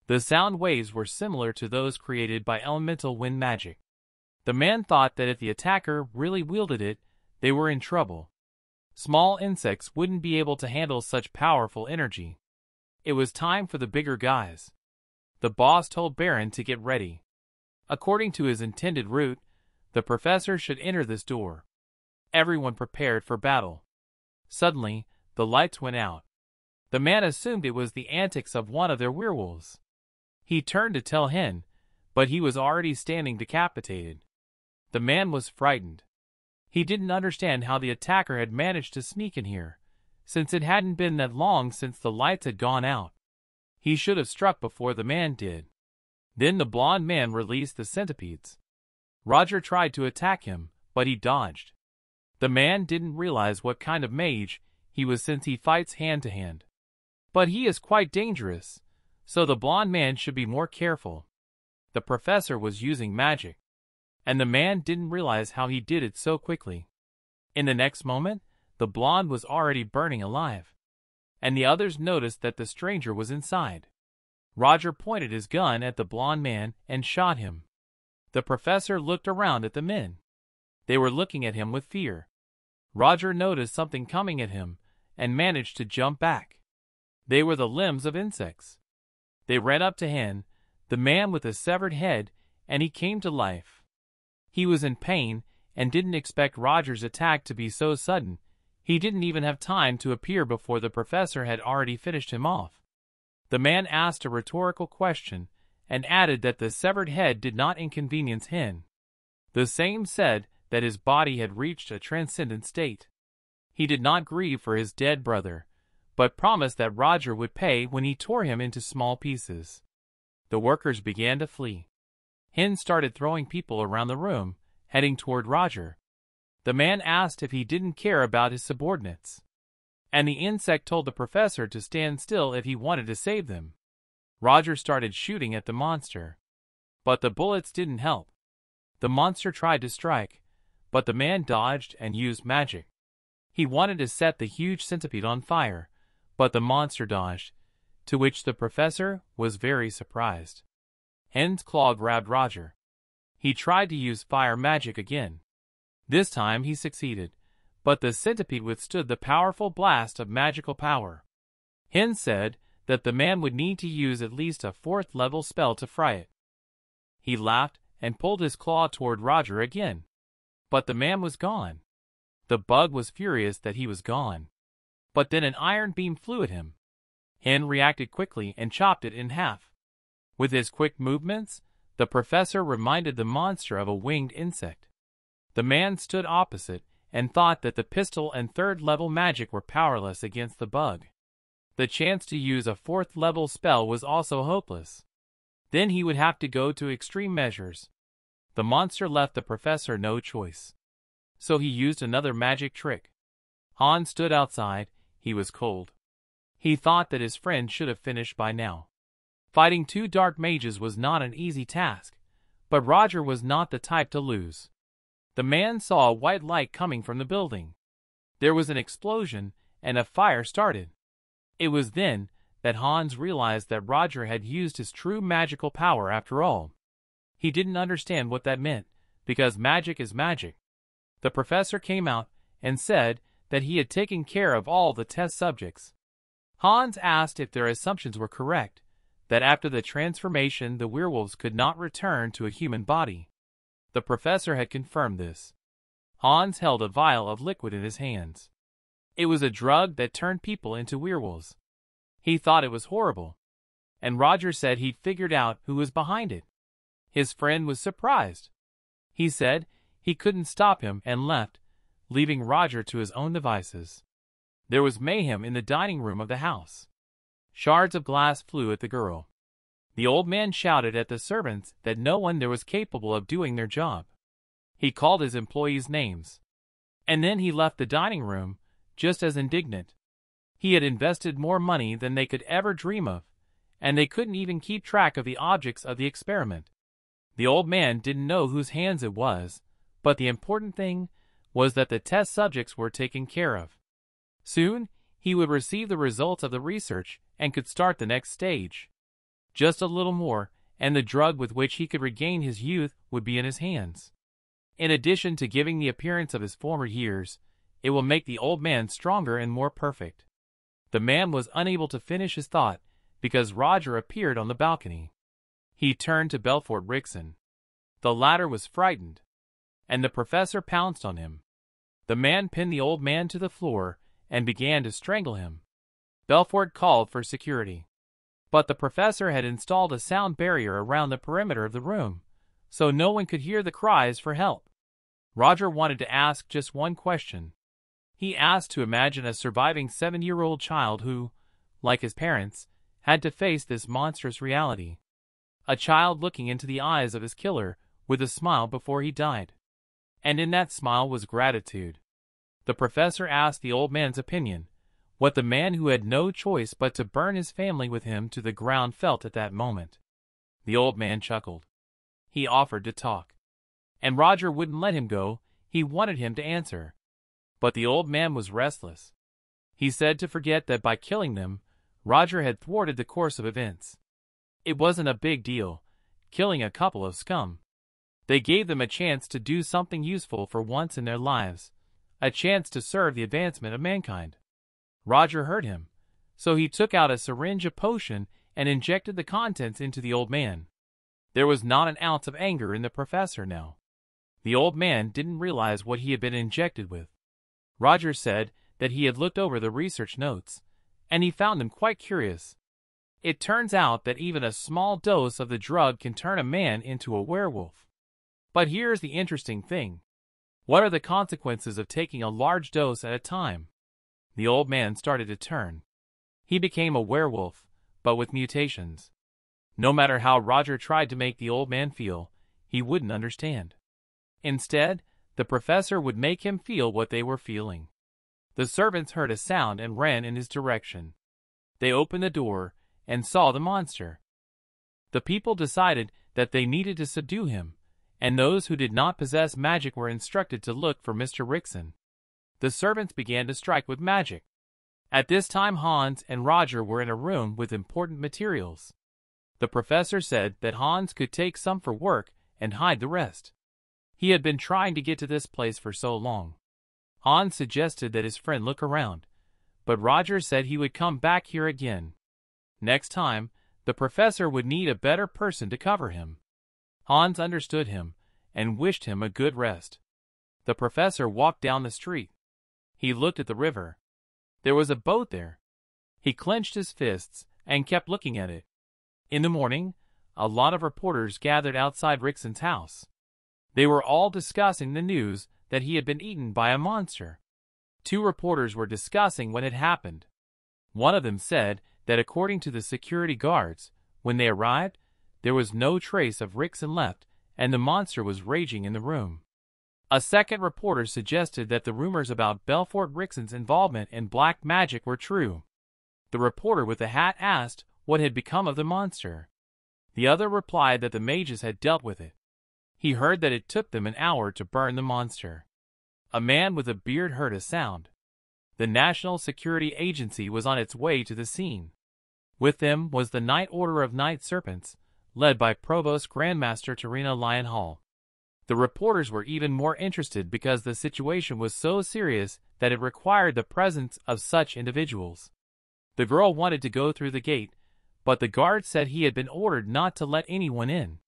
The sound waves were similar to those created by elemental wind magic. The man thought that if the attacker really wielded it, they were in trouble. Small insects wouldn't be able to handle such powerful energy. It was time for the bigger guys. The boss told Baron to get ready. According to his intended route, the professor should enter this door. Everyone prepared for battle. Suddenly, the lights went out. The man assumed it was the antics of one of their werewolves. He turned to tell Hen, but he was already standing decapitated. The man was frightened. He didn't understand how the attacker had managed to sneak in here, since it hadn't been that long since the lights had gone out. He should have struck before the man did. Then the blond man released the centipedes. Roger tried to attack him, but he dodged. The man didn't realize what kind of mage he was since he fights hand to hand. But he is quite dangerous, so the blond man should be more careful. The professor was using magic, and the man didn't realize how he did it so quickly. In the next moment, the blonde was already burning alive, and the others noticed that the stranger was inside. Roger pointed his gun at the blond man and shot him. The professor looked around at the men. They were looking at him with fear. Roger noticed something coming at him and managed to jump back. They were the limbs of insects. They ran up to Hen, the man with a severed head, and he came to life. He was in pain and didn't expect Roger's attack to be so sudden. He didn't even have time to appear before the professor had already finished him off. The man asked a rhetorical question and added that the severed head did not inconvenience Hen. The same said that his body had reached a transcendent state. He did not grieve for his dead brother, but promised that Roger would pay when he tore him into small pieces. The workers began to flee. Hen started throwing people around the room, heading toward Roger. The man asked if he didn't care about his subordinates, and the insect told the professor to stand still if he wanted to save them. Roger started shooting at the monster, but the bullets didn't help. The monster tried to strike, but the man dodged and used magic. He wanted to set the huge centipede on fire, but the monster dodged, to which the professor was very surprised. Hen's claw grabbed Roger. He tried to use fire magic again. This time he succeeded, but the centipede withstood the powerful blast of magical power. Hen said that the man would need to use at least a 4th level spell to fry it. He laughed and pulled his claw toward Roger again. But the man was gone. The bug was furious that he was gone. But then an iron beam flew at him. Hen reacted quickly and chopped it in half. With his quick movements, the professor reminded the monster of a winged insect. The man stood opposite and thought that the pistol and 3rd level magic were powerless against the bug. The chance to use a 4th level spell was also hopeless. Then he would have to go to extreme measures. The monster left the professor no choice. So he used another magic trick. Hans stood outside. He was cold. He thought that his friend should have finished by now. Fighting 2 dark mages was not an easy task, but Roger was not the type to lose. The man saw a white light coming from the building. There was an explosion, and a fire started. It was then that Hans realized that Roger had used his true magical power after all. He didn't understand what that meant, because magic is magic. The professor came out and said that he had taken care of all the test subjects. Hans asked if their assumptions were correct, that after the transformation the werewolves could not return to a human body. The professor had confirmed this. Hans held a vial of liquid in his hands. It was a drug that turned people into werewolves. He thought it was horrible. And Roger said he'd figured out who was behind it. His friend was surprised. He said he couldn't stop him and left, leaving Roger to his own devices. There was mayhem in the dining room of the house. Shards of glass flew at the girl. The old man shouted at the servants that no one there was capable of doing their job. He called his employees names. And then he left the dining room, just as indignant. He had invested more money than they could ever dream of, and they couldn't even keep track of the objects of the experiment. The old man didn't know whose hands it was, but the important thing was that the test subjects were taken care of. Soon, he would receive the results of the research and could start the next stage. Just a little more, and the drug with which he could regain his youth would be in his hands. In addition to giving the appearance of his former years, it will make the old man stronger and more perfect. The man was unable to finish his thought because Roger appeared on the balcony. He turned to Belfort Rickson. The latter was frightened, and the professor pounced on him. The man pinned the old man to the floor and began to strangle him. Belfort called for security. But the professor had installed a sound barrier around the perimeter of the room, so no one could hear the cries for help. Roger wanted to ask just one question. He asked to imagine a surviving 7-year-old child who, like his parents, had to face this monstrous reality. A child looking into the eyes of his killer with a smile before he died. And in that smile was gratitude. The professor asked the old man's opinion, what the man who had no choice but to burn his family with him to the ground felt at that moment. The old man chuckled. He offered to talk. And Roger wouldn't let him go. He wanted him to answer. But the old man was restless. He said to forget that by killing them, Roger had thwarted the course of events. It wasn't a big deal, killing a couple of scum. They gave them a chance to do something useful for once in their lives, a chance to serve the advancement of mankind. Roger heard him, so he took out a syringe of potion and injected the contents into the old man. There was not an ounce of anger in the professor now. The old man didn't realize what he had been injected with. Roger said that he had looked over the research notes, and he found them quite curious. It turns out that even a small dose of the drug can turn a man into a werewolf. But here's the interesting thing. What are the consequences of taking a large dose at a time? The old man started to turn. He became a werewolf, but with mutations. No matter how Roger tried to make the old man feel, he wouldn't understand. Instead, the professor would make him feel what they were feeling. The servants heard a sound and ran in his direction. They opened the door and saw the monster. The people decided that they needed to subdue him, and those who did not possess magic were instructed to look for Mr. Rickson. The servants began to strike with magic. At this time Hans and Roger were in a room with important materials. The professor said that Hans could take some for work and hide the rest. He had been trying to get to this place for so long. Hans suggested that his friend look around, but Roger said he would come back here again. Next time, the professor would need a better person to cover him. Hans understood him and wished him a good rest. The professor walked down the street. He looked at the river. There was a boat there. He clenched his fists and kept looking at it. In the morning, a lot of reporters gathered outside Rickson's house. They were all discussing the news that he had been eaten by a monster. 2 reporters were discussing what had happened. One of them said that according to the security guards, when they arrived, there was no trace of Rickson left and the monster was raging in the room. A second reporter suggested that the rumors about Belfort Rickson's involvement in black magic were true. The reporter with the hat asked what had become of the monster. The other replied that the mages had dealt with it. He heard that it took them an hour to burn the monster. A man with a beard heard a sound. The National Security Agency was on its way to the scene. With them was the Night Order of Night Serpents, led by Provost Grandmaster Tarina Lionhall. The reporters were even more interested because the situation was so serious that it required the presence of such individuals. The girl wanted to go through the gate, but the guard said he had been ordered not to let anyone in.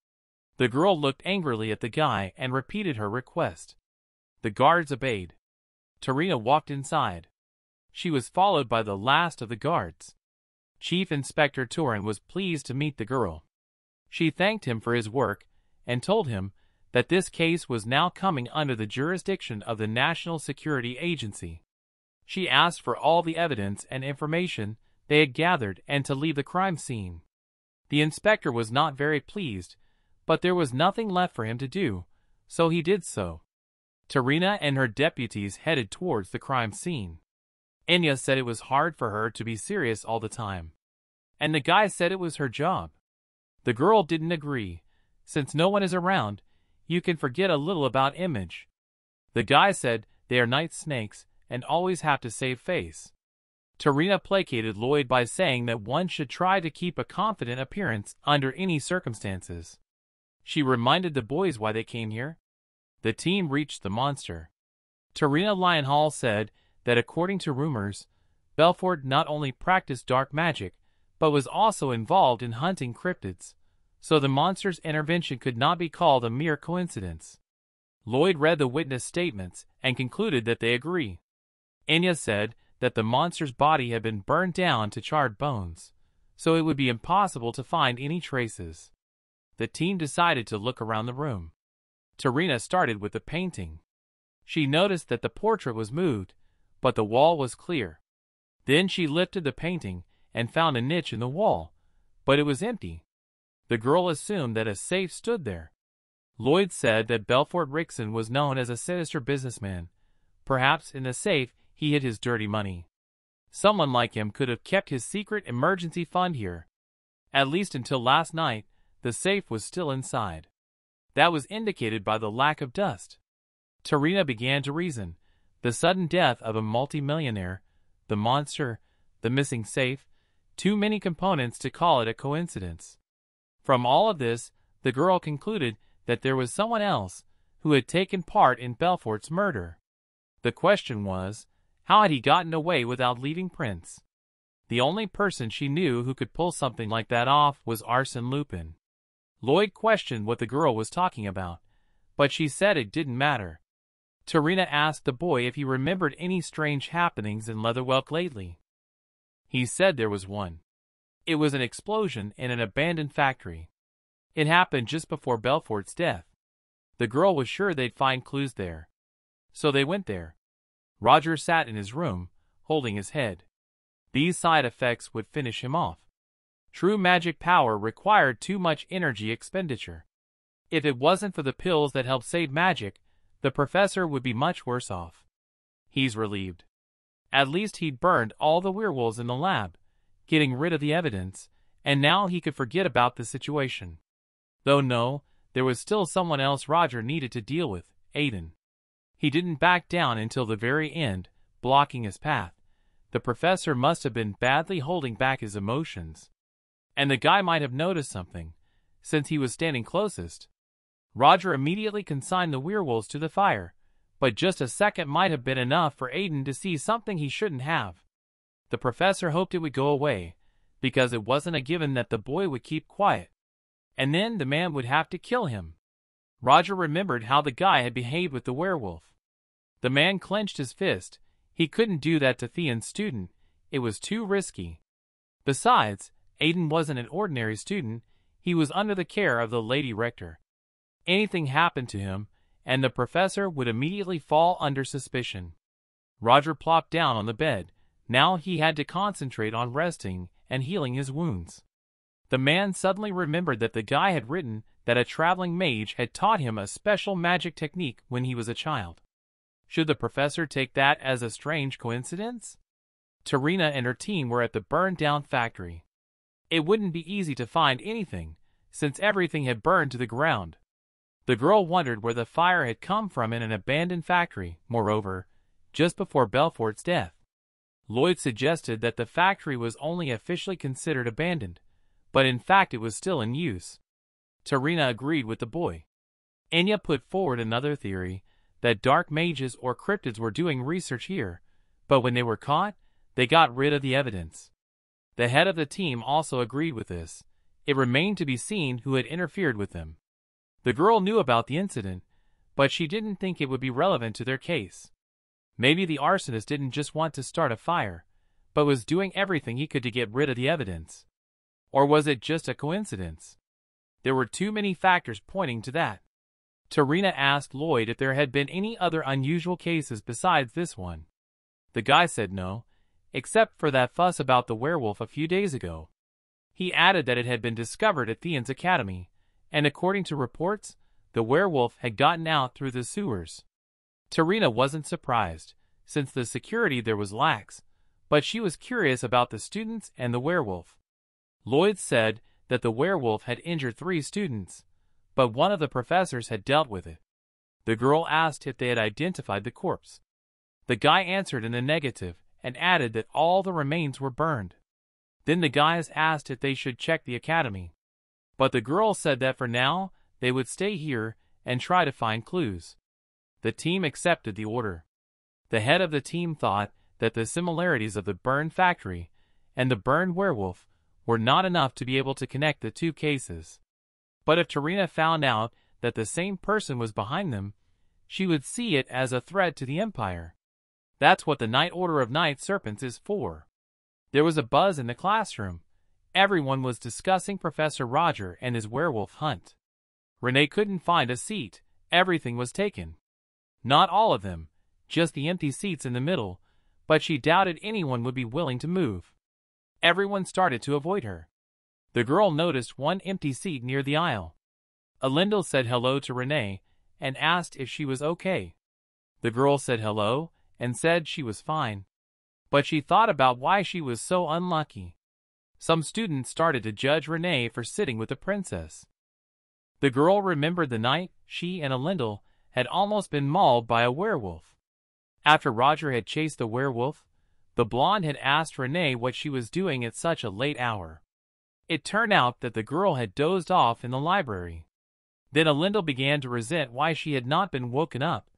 The girl looked angrily at the guy and repeated her request. The guards obeyed. Tarina walked inside. She was followed by the last of the guards. Chief Inspector Turin was pleased to meet the girl. She thanked him for his work and told him that this case was now coming under the jurisdiction of the National Security Agency. She asked for all the evidence and information they had gathered and to leave the crime scene. The inspector was not very pleased, but there was nothing left for him to do, so he did so. Tarina and her deputies headed towards the crime scene. Enya said it was hard for her to be serious all the time, and the guy said it was her job. The girl didn't agree. Since no one is around, you can forget a little about image. The guy said they are night snakes and always have to save face. Tarina placated Lloyd by saying that one should try to keep a confident appearance under any circumstances. She reminded the boys why they came here. The team reached the monster. Tarina Lionhall said that according to rumors, Belfort not only practiced dark magic, but was also involved in hunting cryptids, so the monster's intervention could not be called a mere coincidence. Lloyd read the witness statements and concluded that they agree. Enya said that the monster's body had been burned down to charred bones, so it would be impossible to find any traces. The team decided to look around the room. Tarina started with the painting. She noticed that the portrait was moved, but the wall was clear. Then she lifted the painting and found a niche in the wall, but it was empty. The girl assumed that a safe stood there. Lloyd said that Belfort Rickson was known as a sinister businessman. Perhaps in the safe he hid his dirty money. Someone like him could have kept his secret emergency fund here. At least until last night, the safe was still inside. That was indicated by the lack of dust. Tarina began to reason. The sudden death of a multimillionaire, the monster, the missing safe, too many components to call it a coincidence. From all of this, the girl concluded that there was someone else who had taken part in Belfort's murder. The question was, how had he gotten away without leaving prints? The only person she knew who could pull something like that off was Arsène Lupin. Lloyd questioned what the girl was talking about, but she said it didn't matter. Tarina asked the boy if he remembered any strange happenings in Leatherwelk lately. He said there was one. It was an explosion in an abandoned factory. It happened just before Belfort's death. The girl was sure they'd find clues there. So they went there. Roger sat in his room, holding his head. These side effects would finish him off. True magic power required too much energy expenditure. If it wasn't for the pills that helped save magic, the professor would be much worse off. He's relieved. At least he'd burned all the werewolves in the lab, getting rid of the evidence, and now he could forget about the situation. Though no, there was still someone else Roger needed to deal with, Aiden. He didn't back down until the very end, blocking his path. The professor must have been badly holding back his emotions. And the guy might have noticed something, since he was standing closest. Roger immediately consigned the werewolves to the fire, but just a second might have been enough for Aiden to see something he shouldn't have. The professor hoped it would go away, because it wasn't a given that the boy would keep quiet. And then the man would have to kill him. Roger remembered how the guy had behaved with the werewolf. The man clenched his fist. He couldn't do that to Theon's student. It was too risky. Besides, Aiden wasn't an ordinary student. He was under the care of the Lady Rector. Anything happened to him, and the professor would immediately fall under suspicion. Roger plopped down on the bed. Now he had to concentrate on resting and healing his wounds. The man suddenly remembered that the guy had written that a traveling mage had taught him a special magic technique when he was a child. Should the professor take that as a strange coincidence? Tarina and her team were at the burned-down factory. It wouldn't be easy to find anything, since everything had burned to the ground. The girl wondered where the fire had come from in an abandoned factory. Moreover, just before Belfort's death, Lloyd suggested that the factory was only officially considered abandoned, but in fact it was still in use. Tarina agreed with the boy. Enya put forward another theory, that dark mages or cryptids were doing research here, but when they were caught, they got rid of the evidence. The head of the team also agreed with this. It remained to be seen who had interfered with them. The girl knew about the incident, but she didn't think it would be relevant to their case. Maybe the arsonist didn't just want to start a fire, but was doing everything he could to get rid of the evidence. Or was it just a coincidence? There were too many factors pointing to that. Tarina asked Lloyd if there had been any other unusual cases besides this one. The guy said no, except for that fuss about the werewolf a few days ago. He added that it had been discovered at Theon's academy, and according to reports, the werewolf had gotten out through the sewers. Tarina wasn't surprised, since the security there was lax, but she was curious about the students and the werewolf. Lloyd said that the werewolf had injured 3 students, but one of the professors had dealt with it. The girl asked if they had identified the corpse. The guy answered in the negative and added that all the remains were burned. Then the guys asked if they should check the academy, but the girl said that for now they would stay here and try to find clues. The team accepted the order. The head of the team thought that the similarities of the burned factory and the burned werewolf were not enough to be able to connect the 2 cases. But if Tarina found out that the same person was behind them, she would see it as a threat to the Empire. That's what the Night Order of Night Serpents is for. There was a buzz in the classroom. Everyone was discussing Professor Roger and his werewolf hunt. Renee couldn't find a seat. Everything was taken. Not all of them, just the empty seats in the middle, but she doubted anyone would be willing to move. Everyone started to avoid her. The girl noticed one empty seat near the aisle. Elendil said hello to Renee and asked if she was okay. The girl said hello and said she was fine. But she thought about why she was so unlucky. Some students started to judge Renee for sitting with the princess. The girl remembered the night she and Elendil had almost been mauled by a werewolf. After Roger had chased the werewolf, the blonde had asked Renee what she was doing at such a late hour. It turned out that the girl had dozed off in the library. Then Elendil began to resent why she had not been woken up,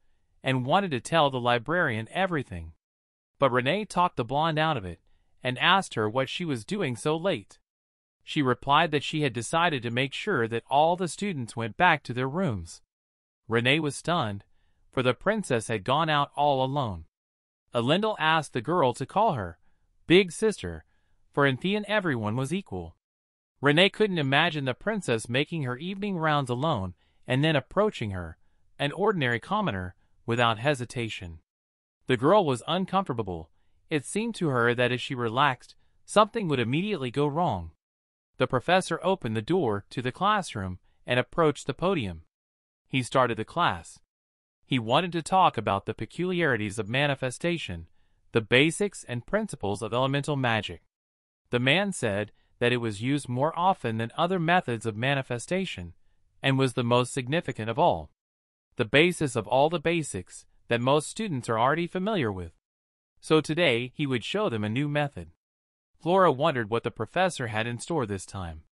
and wanted to tell the librarian everything. But Renee talked the blonde out of it, and asked her what she was doing so late. She replied that she had decided to make sure that all the students went back to their rooms. Renee was stunned, for the princess had gone out all alone. Elendil asked the girl to call her Big Sister, for in Theon everyone was equal. Renee couldn't imagine the princess making her evening rounds alone and then approaching her, an ordinary commoner, without hesitation. The girl was uncomfortable. It seemed to her that if she relaxed, something would immediately go wrong. The professor opened the door to the classroom and approached the podium. He started the class. He wanted to talk about the peculiarities of manifestation, the basics and principles of elemental magic. The man said that it was used more often than other methods of manifestation, and was the most significant of all. The basis of all the basics that most students are already familiar with. So today, he would show them a new method. Flora wondered what the professor had in store this time.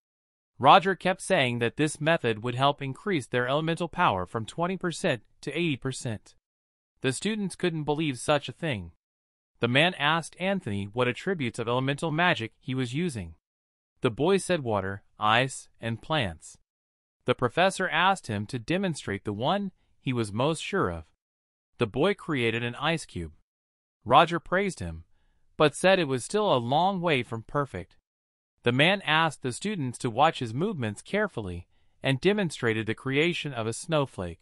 Roger kept saying that this method would help increase their elemental power from 20% to 80%. The students couldn't believe such a thing. The man asked Anthony what attributes of elemental magic he was using. The boy said water, ice, and plants. The professor asked him to demonstrate the one he was most sure of. The boy created an ice cube. Roger praised him, but said it was still a long way from perfect. The man asked the students to watch his movements carefully and demonstrated the creation of a snowflake.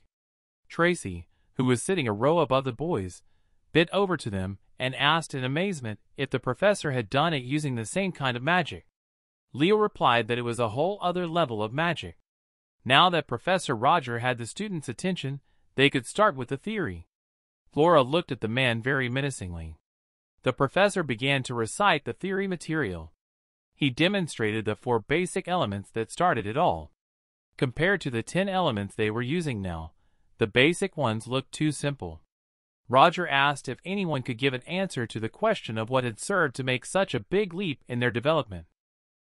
Tracy, who was sitting a row above the boys, bent over to them and asked in amazement if the professor had done it using the same kind of magic. Leo replied that it was a whole other level of magic. Now that Professor Roger had the students' attention, they could start with the theory. Flora looked at the man very menacingly. The professor began to recite the theory material. He demonstrated the 4 basic elements that started it all. Compared to the 10 elements they were using now, the basic ones looked too simple. Roger asked if anyone could give an answer to the question of what had served to make such a big leap in their development,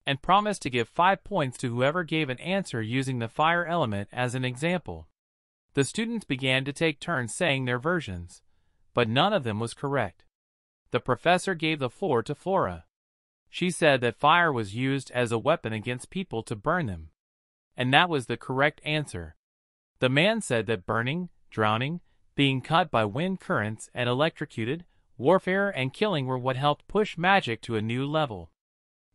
and promised to give 5 points to whoever gave an answer using the fire element as an example. The students began to take turns saying their versions, but none of them was correct. The professor gave the floor to Flora. She said that fire was used as a weapon against people to burn them, and that was the correct answer. The man said that burning, drowning, being cut by wind currents and electrocuted, warfare and killing were what helped push magic to a new level.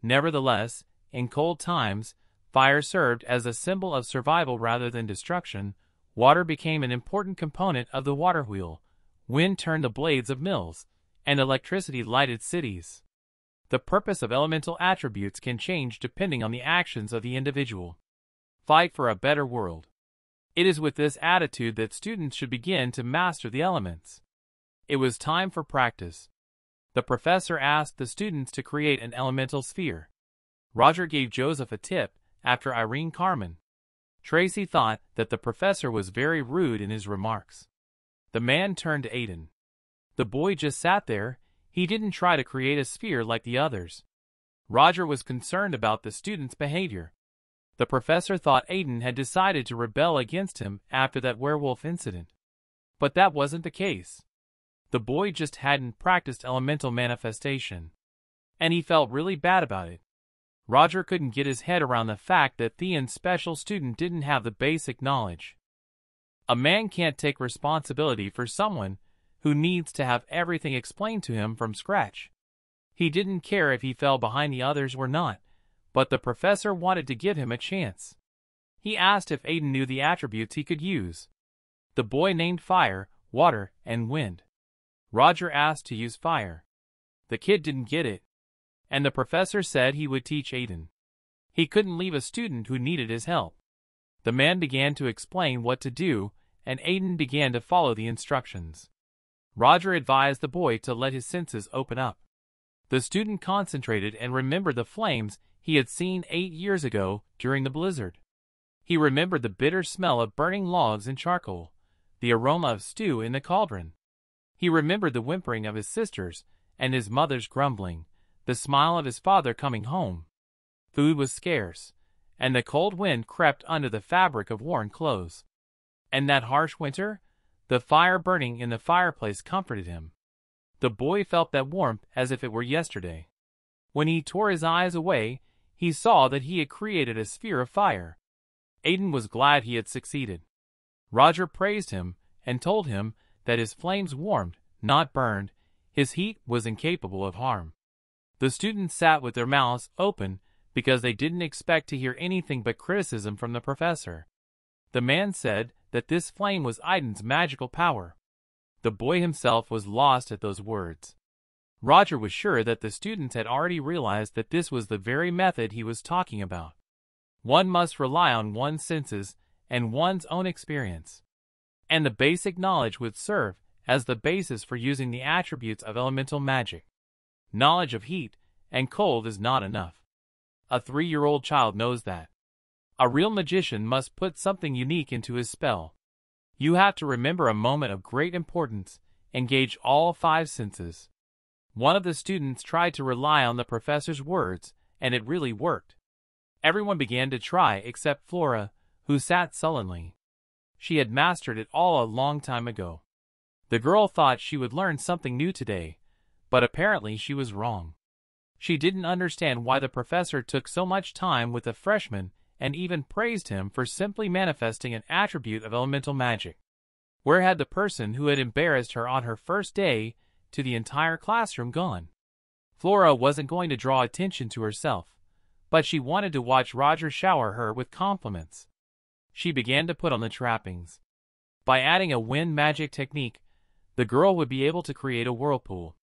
Nevertheless, in cold times, fire served as a symbol of survival rather than destruction. Water became an important component of the water wheel. Wind turned the blades of mills, and electricity lighted cities. The purpose of elemental attributes can change depending on the actions of the individual. Fight for a better world. It is with this attitude that students should begin to master the elements. It was time for practice. The professor asked the students to create an elemental sphere. Roger gave Joseph a tip after Irene Carmen. Tracy thought that the professor was very rude in his remarks. The man turned to Aiden. The boy just sat there. He didn't try to create a sphere like the others. Roger was concerned about the student's behavior. The professor thought Aiden had decided to rebel against him after that werewolf incident. But that wasn't the case. The boy just hadn't practiced elemental manifestation, and he felt really bad about it. Roger couldn't get his head around the fact that Theon's special student didn't have the basic knowledge. A man can't take responsibility for someone who needs to have everything explained to him from scratch. He didn't care if he fell behind the others or not, but the professor wanted to give him a chance. He asked if Aiden knew the attributes he could use. The boy named fire, water, and wind. Roger asked to use fire. The kid didn't get it, and the professor said he would teach Aiden. He couldn't leave a student who needed his help. The man began to explain what to do, and Aiden began to follow the instructions. Roger advised the boy to let his senses open up. The student concentrated and remembered the flames he had seen 8 years ago during the blizzard. He remembered the bitter smell of burning logs and charcoal, the aroma of stew in the cauldron. He remembered the whimpering of his sisters and his mother's grumbling, the smile of his father coming home. Food was scarce, and the cold wind crept under the fabric of worn clothes. And that harsh winter, the fire burning in the fireplace comforted him. The boy felt that warmth as if it were yesterday. When he tore his eyes away, he saw that he had created a sphere of fire. Aiden was glad he had succeeded. Roger praised him and told him that his flames warmed, not burned. His heat was incapable of harm. The students sat with their mouths open because they didn't expect to hear anything but criticism from the professor. The man said that this flame was Aiden's magical power. The boy himself was lost at those words. Roger was sure that the students had already realized that this was the very method he was talking about. One must rely on one's senses and one's own experience, and the basic knowledge would serve as the basis for using the attributes of elemental magic. Knowledge of heat and cold is not enough. A 3-year-old child knows that. A real magician must put something unique into his spell. You have to remember a moment of great importance, engage all 5 senses. One of the students tried to rely on the professor's words, and it really worked. Everyone began to try except Flora, who sat sullenly. She had mastered it all a long time ago. The girl thought she would learn something new today, but apparently she was wrong. She didn't understand why the professor took so much time with the freshman and even praised him for simply manifesting an attribute of elemental magic. Where had the person who had embarrassed her on her first day to the entire classroom gone? Flora wasn't going to draw attention to herself, but she wanted to watch Roger shower her with compliments. She began to put on the trappings. By adding a wind magic technique, the girl would be able to create a whirlpool.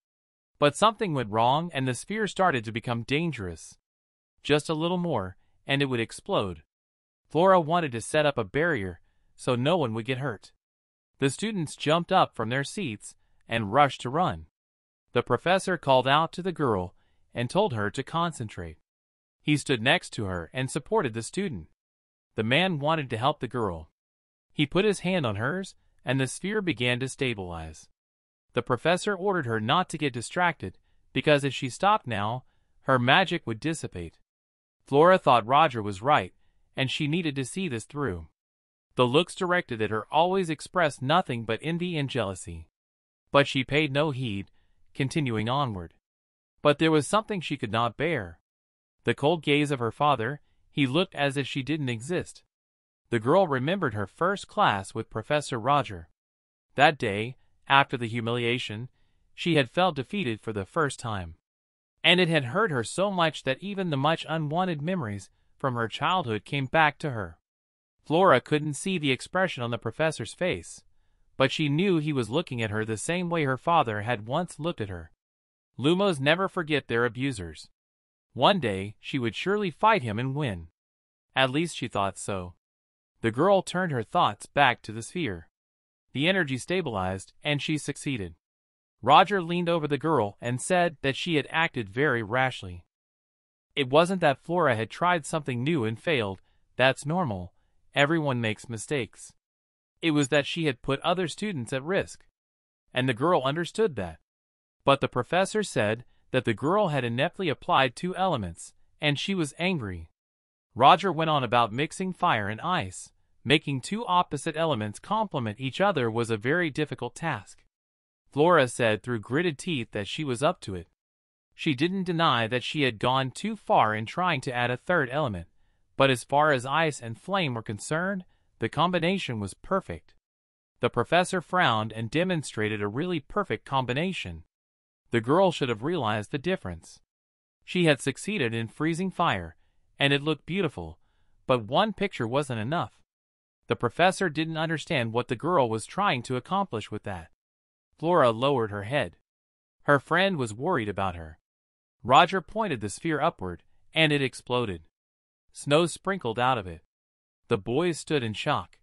But something went wrong and the sphere started to become dangerous. Just a little more, and it would explode. Flora wanted to set up a barrier so no one would get hurt. The students jumped up from their seats and rushed to run. The professor called out to the girl and told her to concentrate. He stood next to her and supported the student. The man wanted to help the girl. He put his hand on hers, and the sphere began to stabilize. The professor ordered her not to get distracted, because if she stopped now, her magic would dissipate. Flora thought Roger was right, and she needed to see this through. The looks directed at her always expressed nothing but envy and jealousy. But she paid no heed, continuing onward. But there was something she could not bear. The cold gaze of her father. He looked as if she didn't exist. The girl remembered her first class with Professor Roger. That day, after the humiliation, she had felt defeated for the first time. And it had hurt her so much that even the much unwanted memories from her childhood came back to her. Flora couldn't see the expression on the professor's face, but she knew he was looking at her the same way her father had once looked at her. Lumos never forget their abusers. One day, she would surely fight him and win. At least she thought so. The girl turned her thoughts back to the sphere. The energy stabilized, and she succeeded. Roger leaned over the girl and said that she had acted very rashly. It wasn't that Flora had tried something new and failed. That's normal. Everyone makes mistakes. It was that she had put other students at risk. And the girl understood that. But the professor said that the girl had ineptly applied 2 elements, and she was angry. Roger went on about mixing fire and ice. Making 2 opposite elements complement each other was a very difficult task. Flora said through gritted teeth that she was up to it. She didn't deny that she had gone too far in trying to add a 3rd element, but as far as ice and flame were concerned, the combination was perfect. The professor frowned and demonstrated a really perfect combination. The girl should have realized the difference. She had succeeded in freezing fire, and it looked beautiful, but one picture wasn't enough. The professor didn't understand what the girl was trying to accomplish with that. Flora lowered her head. Her friend was worried about her. Roger pointed the sphere upward, and it exploded. Snow sprinkled out of it. The boys stood in shock.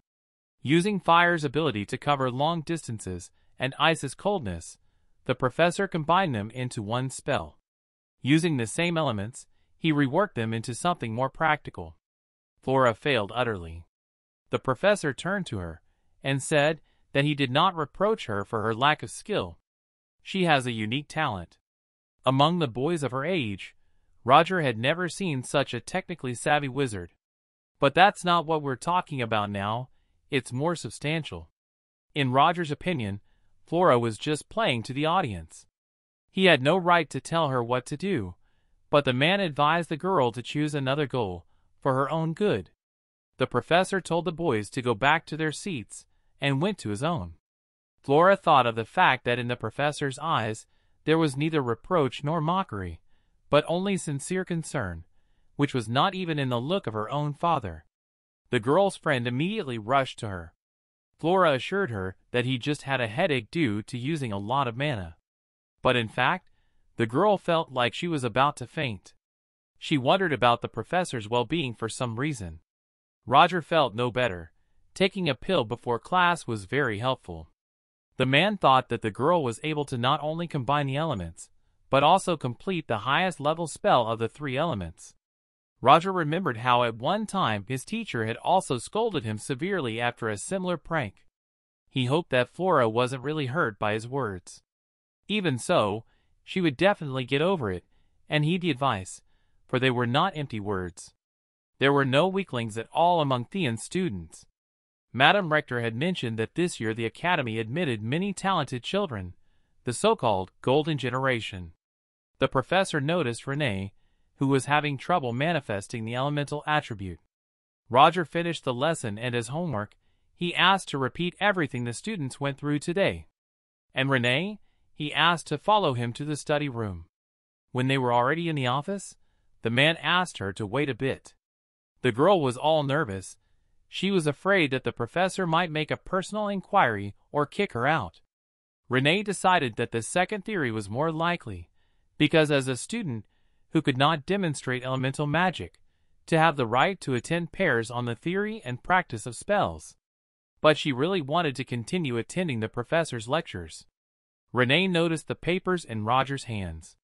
Using fire's ability to cover long distances and ice's coldness, the professor combined them into one spell. Using the same elements, he reworked them into something more practical. Flora failed utterly. The professor turned to her and said that he did not reproach her for her lack of skill. She has a unique talent. Among the boys of her age, Roger had never seen such a technically savvy wizard. But that's not what we're talking about now. It's more substantial. In Roger's opinion, Flora was just playing to the audience. He had no right to tell her what to do, but the man advised the girl to choose another goal, for her own good. The professor told the boys to go back to their seats, and went to his own. Flora thought of the fact that in the professor's eyes there was neither reproach nor mockery, but only sincere concern, which was not even in the look of her own father. The girl's friend immediately rushed to her. Flora assured her that he just had a headache due to using a lot of mana. But in fact, the girl felt like she was about to faint. She wondered about the professor's well-being for some reason. Roger felt no better. Taking a pill before class was very helpful. The man thought that the girl was able to not only combine the elements, but also complete the highest level spell of the 3 elements. Roger remembered how at one time his teacher had also scolded him severely after a similar prank. He hoped that Flora wasn't really hurt by his words. Even so, she would definitely get over it and heed the advice, for they were not empty words. There were no weaklings at all among Theon's students. Madame Rector had mentioned that this year the Academy admitted many talented children, the so-called Golden Generation. The professor noticed Renee, who was having trouble manifesting the elemental attribute. Roger finished the lesson and as homework, he asked to repeat everything the students went through today. And Renee, he asked to follow him to the study room. When they were already in the office, the man asked her to wait a bit. The girl was all nervous. She was afraid that the professor might make a personal inquiry or kick her out. Renee decided that the second theory was more likely, because as a student who could not demonstrate elemental magic, to have the right to attend pairs on the theory and practice of spells. But she really wanted to continue attending the professor's lectures. Renee noticed the papers in Roger's hands.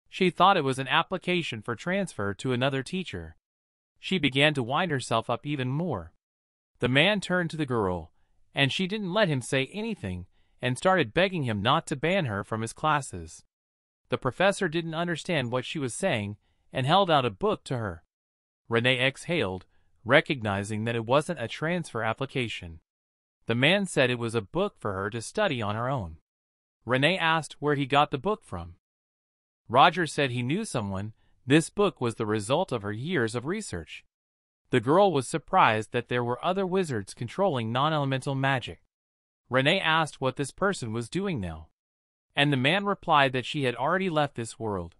She thought it was an application for transfer to another teacher. She began to wind herself up even more. The man turned to the girl, and she didn't let him say anything and started begging him not to ban her from his classes. The professor didn't understand what she was saying and held out a book to her. Renee exhaled, recognizing that it wasn't a transfer application. The man said it was a book for her to study on her own. Renee asked where he got the book from. Roger said he knew someone. This book was the result of her years of research. The girl was surprised that there were other wizards controlling non-elemental magic. Renee asked what this person was doing now, and the man replied that she had already left this world.